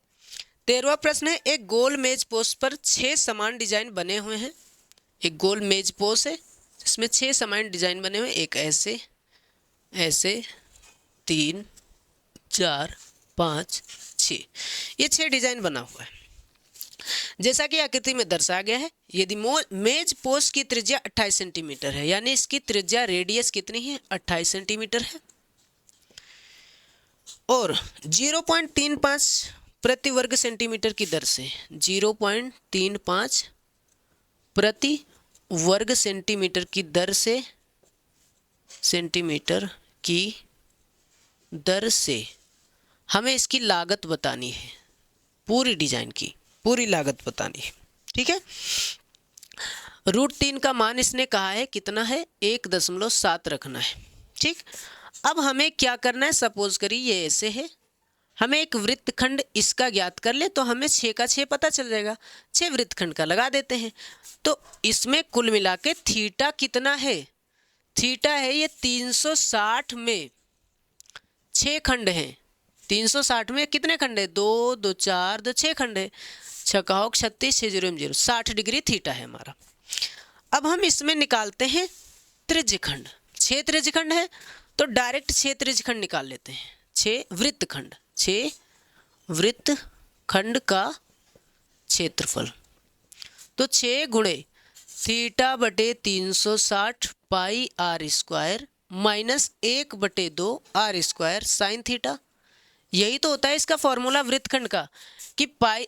13वां प्रश्न है, एक गोल मेज पोस्ट पर 6 समान डिजाइन बने हुए हैं। एक गोल मेज पोस्ट है जिसमें 6 समान डिजाइन बने हुए हैं, एक ऐसे, ऐसे, 3 4 5 6, ये 6 डिजाइन बना हुआ है। जैसा कि आकृति में दर्शाया गया है, यदि मेज पोस्ट की त्रिज्या 28 सेंटीमीटर है, यानी इसकी त्रिज्या रेडियस कितनी है 28 सेंटीमीटर है, और 0.35 प्रति वर्ग सेंटीमीटर की दर से 0.35 प्रति वर्ग सेंटीमीटर की दर से हमें इसकी लागत बतानी है, पूरी डिजाइन की पूरी लागत बतानी है। ठीक है, √3 का मान इसने कहा है कितना है 1.7 रखना है। ठीक, अब हमें क्या करना है, सपोज करिए ये ऐसे है, हमें एक वृत्तखंड इसका ज्ञात कर ले तो हमें 6 का 6 पता चल जाएगा। 6 वृत्तखंड का लगा देते हैं, तो इसमें कुल मिला के थीटा कितना है, थीटा है ये 360 में 6 खंड हैं। 360 में कितने खंड है, 2 2 4 2 6 खंड है, 6 का 36 6 0 0, 60 डिग्री थीटा है हमारा। अब हम इसमें निकालते हैं त्रिज्यखंड, 6 त्रिज्यखंड है तो डायरेक्ट 6 त्रिज्यखंड निकाल लेते हैं। 6 वृत्तखंड, 6 वृत्तखंड का क्षेत्रफल, तो 6 गुणे थीटा बटे 360 पाई r square minus 1/2 r square sine theta. यही तो होता है इसका फॉर्मूला वृत्तखंड का, कि पाई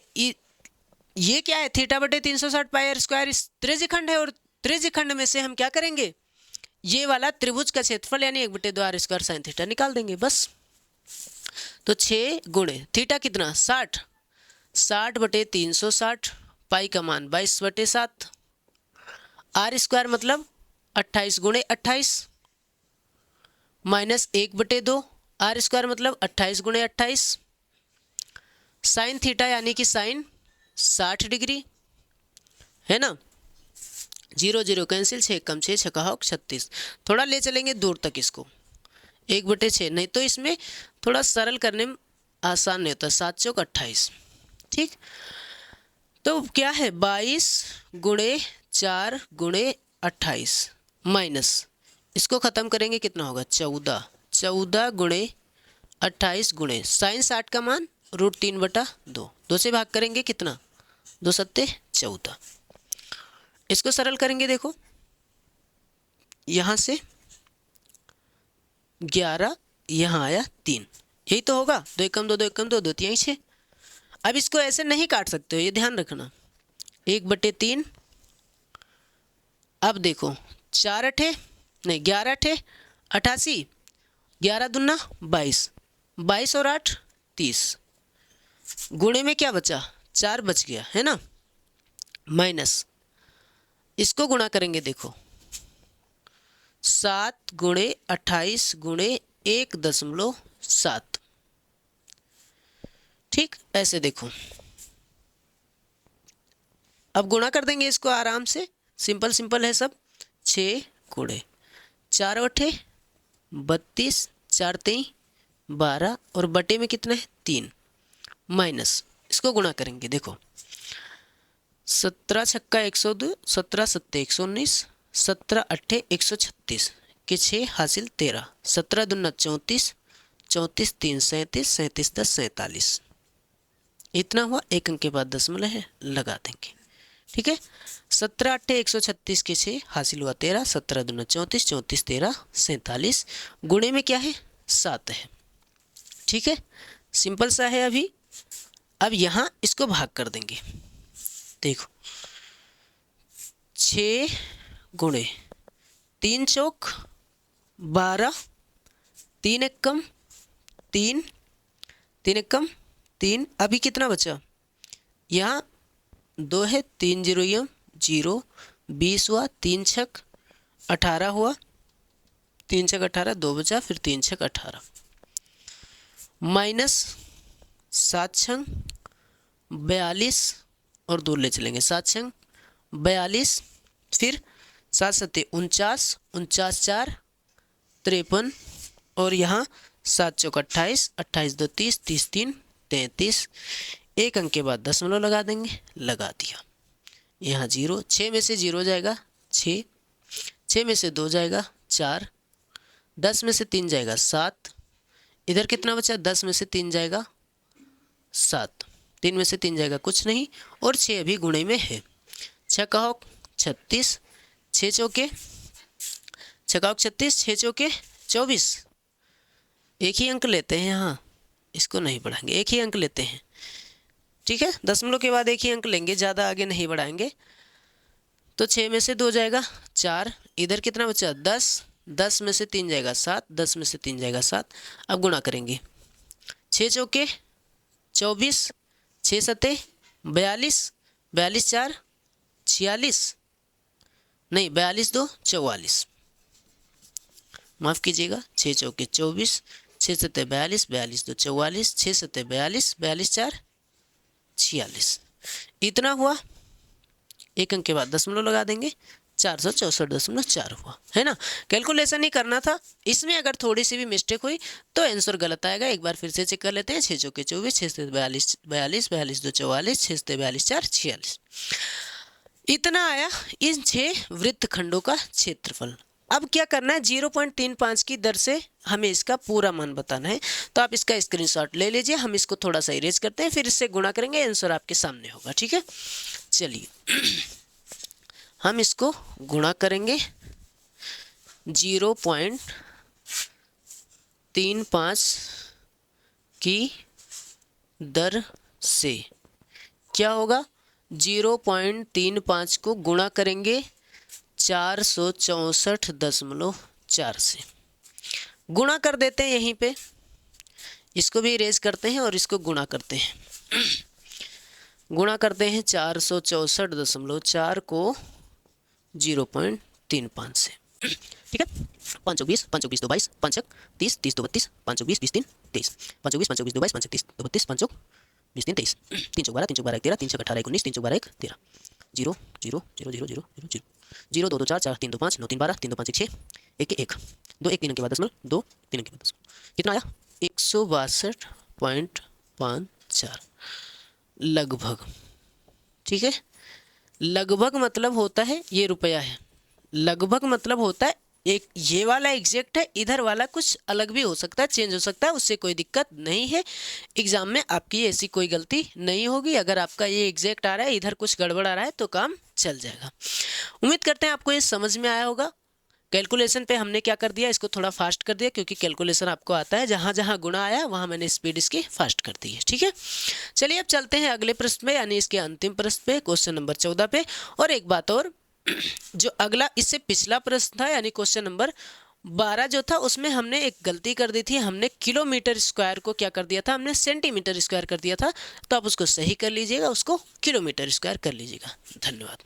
ये क्या है, थीटा बटे 360 पाई r स्क्वायर इस त्रिज्यखंड है, और त्रिज्यखंड में से हम क्या करेंगे, ये वाला त्रिभुज का क्षेत्रफल यानी 1/2 r स्क्वायर साइन थीटा निकाल देंगे बस। तो 6 गुणे थीटा कितना 60, 60 बटे 360, पाई का मान 22/7, r स्क्वायर मतलब 28 गुणे 28 माइनस 1/2, r स्क्वायर मतलब 28 गुणे 28, साइन थीटा यानी कि साइन 60 डिग्री है ना। 0 0 कैंसिल, 6 कम 6 6 का 36, थोड़ा ले चलेंगे दूर तक इसको, 1/6, नहीं तो इसमें थोड़ा सरल करने में आसान नहीं होता, 7 चौक 28। ठीक, तो क्या है 22 गुणे 4 गुणे 28 माइनस, इसको ख़त्म करेंगे कितना होगा 14, 14 गुणे 28 गुणे साइन 60 का मान √3/2, 2 से भाग करेंगे कितना 2 सत्ते 14। इसको सरल करेंगे, देखो यहाँ से 11 यहाँ आया 3, यही तो होगा, 2 एकम 2 2 एकम 2 2 3 6। अब इसको ऐसे नहीं काट सकते हो, ये ध्यान रखना, 1/3। अब देखो 4 अठे नहीं 11 अठे 88, 11 दूना 22, 22 और 8 30, गुणे में क्या बचा 4 बच गया है ना, माइनस इसको गुणा करेंगे, देखो 7 गुणे 28 गुणे 1.7। ठीक, ऐसे देखो, अब गुणा कर देंगे इसको आराम से, सिंपल सिंपल है सब। 6 गुणे 4 अठे 32, 4 3 12, और बटे में कितना है 3, माइनस इसको गुणा करेंगे, देखो 17 छक्का 102, 17 सत्ते 119, 17 अट्ठे 136 के 6 हासिल 13, 17 दूना 34, 34 3 37, 37 10 47, इतना हुआ। 1 अंक के बाद दशमलव है, लगा देंगे। ठीक है, 17 अट्ठे 136 के 6 हासिल हुआ 13, 17 दूना 34, 34 13 47, गुणे में क्या है 7 है। ठीक है, सिंपल सा है। अभी अब यहाँ इसको भाग कर देंगे, देखो 6 गुणे 3 चौक 12, 3 एकम 3, 3 एकम 3। अभी कितना बचा, यहाँ 2 है, 3 जीरो यम 0, 20 हुआ, 3 छक 18 हुआ, 3 छक 18, 2 बचा, फिर 3 छक 18 माइनस 7 छंग 42 और 2 ले चलेंगे, 7 छंग 42, फिर 7 सत्ते 49, 49 4 53 और यहाँ 7 चौक 28, 28 2 30, 30 3 33। एक अंक के बाद दशमलव लगा देंगे, लगा दिया। यहाँ 0, 6 में से 0 जाएगा 6, 6 में से 2 जाएगा 4, 10 में से 3 जाएगा 7, इधर कितना बचा, 10 में से 3 जाएगा 7, 3 में से 3 जाएगा कुछ नहीं, और 6 अभी गुणे में है। 6 कहो 36, 6 चौके 6 कहो 36, 6 चौके 24। एक ही अंक लेते हैं, यहाँ इसको नहीं बढ़ाएंगे, एक ही अंक लेते हैं, ठीक है। दशमलव के बाद एक ही अंक लेंगे, ज़्यादा आगे नहीं बढ़ाएंगे। तो 6 में से 2 जाएगा 4, इधर कितना बचा 10, 10 में से 3 जाएगा 7, 10 में से 3 जाएगा 7। अब गुणा करेंगे, 6 चौके 24, 6 सत्ते 42, 42 4 46, नहीं 42 2 44, माफ़ कीजिएगा, 6 चौके 24, 6 सत्ते 42, 42 2 44, 6 सत्ते 42, 42 4 46, इतना हुआ। एक अंक के बाद दशमलव लगा देंगे, 464.4 हुआ, है ना। कैलकुलेशन ही करना था, इसमें अगर थोड़ी सी भी मिस्टेक हुई तो आंसर गलत आएगा। एक बार फिर से चेक कर लेते हैं। 6 चौके 24, 6 से 42 42, 42 2 44, 6 से 42 4 46, इतना आया इन 6 वृत्तखंडों का क्षेत्रफल। अब क्या करना है, 0.35 की दर से हमें इसका पूरा मान बताना है। तो आप इसका स्क्रीनशॉट ले लीजिए, हम इसको थोड़ा सा इरेज करते हैं, फिर इससे गुणा करेंगे, आंसर आपके सामने होगा, ठीक है। चलिए हम इसको गुणा करेंगे 0.35 की दर से। क्या होगा, 0.35 को गुणा करेंगे 464.4 से, गुणा कर देते हैं यहीं पे, इसको भी इरेज करते हैं और इसको गुणा करते हैं। गुणा करते हैं 464.4 को 0.35 से, ठीक है। 5 चौक 20, 5 चौक 20 2 22, 5 छक 30, 30 2 32, 5 चौक 20 20 3 23, 5 चौक 20 2 22, 5 छक 30 2 32, 5 चौक 20 3 23, 3 चौक 12, 3 चौक 12 13, 3 छक 18 19, 3 चौक 12 13, 0 0 0 0 0 0 0 2 2 4 4 3 2 5 9 3 12, 3 2 5 1 6, 1 1 2 1 3 के बाद दशमलव 2 3 के बाद दशमलव, कितना आया 162.54 लगभग, ठीक है। लगभग मतलब होता है, ये रुपया है, लगभग मतलब होता है एक ये वाला एग्जैक्ट है, इधर वाला कुछ अलग भी हो सकता है, चेंज हो सकता है, उससे कोई दिक्कत नहीं है। एग्जाम में आपकी ऐसी कोई गलती नहीं होगी। अगर आपका ये एग्जैक्ट आ रहा है, इधर कुछ गड़बड़ आ रहा है, तो काम चल जाएगा। उम्मीद करते हैं आपको ये समझ में आया होगा। कैलकुलेशन पे हमने क्या कर दिया, इसको थोड़ा फास्ट कर दिया, क्योंकि कैलकुलेशन आपको आता है, जहाँ जहाँ गुणा आया वहाँ मैंने स्पीड इसकी फास्ट कर दी है, ठीक है। चलिए अब चलते हैं अगले प्रश्न पे, यानी इसके अंतिम प्रश्न पे, क्वेश्चन नंबर 14 पे। और एक बात और, जो अगला इससे पिछला प्रश्न था, यानी क्वेश्चन नंबर 12 जो था, उसमें हमने एक गलती कर दी थी। हमने किलोमीटर स्क्वायर को क्या कर दिया था, हमने सेंटीमीटर स्क्वायर कर दिया था। तो आप उसको सही कर लीजिएगा, उसको किलोमीटर स्क्वायर कर लीजिएगा। धन्यवाद।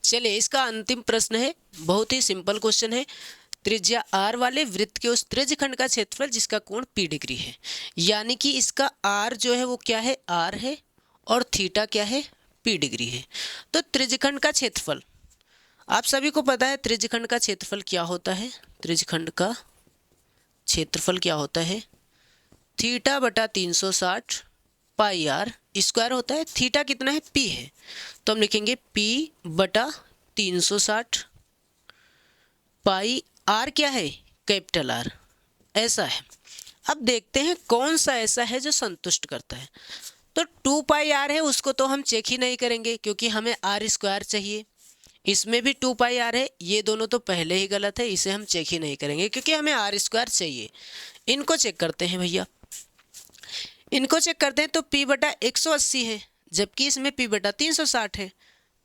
चलिए इसका अंतिम प्रश्न है, बहुत ही सिंपल क्वेश्चन है। त्रिज्या r वाले वृत्त के उस त्रिज्यखंड का क्षेत्रफल जिसका कोण p डिग्री है, यानी कि इसका r जो है वो क्या है, r है, और थीटा क्या है, p डिग्री है। तो त्रिज्यखंड का क्षेत्रफल आप सभी को पता है, त्रिज्यखंड का क्षेत्रफल क्या होता है, त्रिज्यखंड का क्षेत्रफल क्या होता है, थीटा बटा 360 पाई आर स्क्वायर होता है। थीटा कितना है, p है, तो हम लिखेंगे p बटा 360 पाई आर क्या है, कैपिटल आर, ऐसा है। अब देखते हैं कौन सा ऐसा है जो संतुष्ट करता है। तो 2 पाई आर है, उसको तो हम चेक ही नहीं करेंगे, क्योंकि हमें आर स्क्वायर चाहिए। इसमें भी 2 पाई आर है, ये दोनों तो पहले ही गलत है, इसे हम चेक ही नहीं करेंगे, क्योंकि हमें आर स्क्वायर चाहिए। इनको चेक करते हैं भैया, इनको चेक करते हैं। तो p बटा 180 है, जबकि इसमें p बटा 360 है।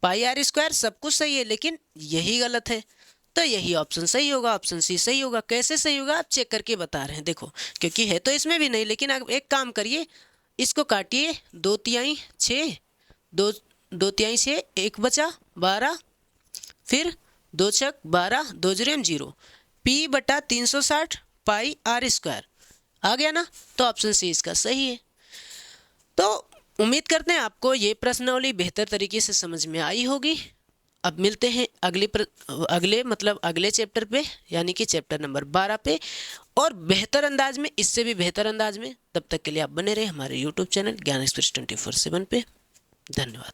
पाई आर स्क्वायर सब कुछ सही है, लेकिन यही गलत है। तो यही ऑप्शन सही होगा, ऑप्शन सी सही होगा। कैसे सही होगा आप चेक करके बता रहे हैं, देखो क्योंकि है तो इसमें भी नहीं, लेकिन आप एक काम करिए, इसको काटिए, 2 तिहाई 6, 2 2 तिहाई 6, 1 बचा 12, फिर 2 छक 12, 2 जीरो 0, पी बटा 360 पाई आर स्क्वायर आ गया ना, तो ऑप्शन सी इसका सही है। तो उम्मीद करते हैं आपको ये प्रश्नावली बेहतर तरीके से समझ में आई होगी। अब मिलते हैं अगले चैप्टर पे, यानी कि चैप्टर नंबर 12 पे, और बेहतर अंदाज में, इससे भी बेहतर अंदाज में। तब तक के लिए आप बने रहे हमारे यूट्यूब चैनल ज्ञान एक्सप्रेस 24/7 पे। धन्यवाद।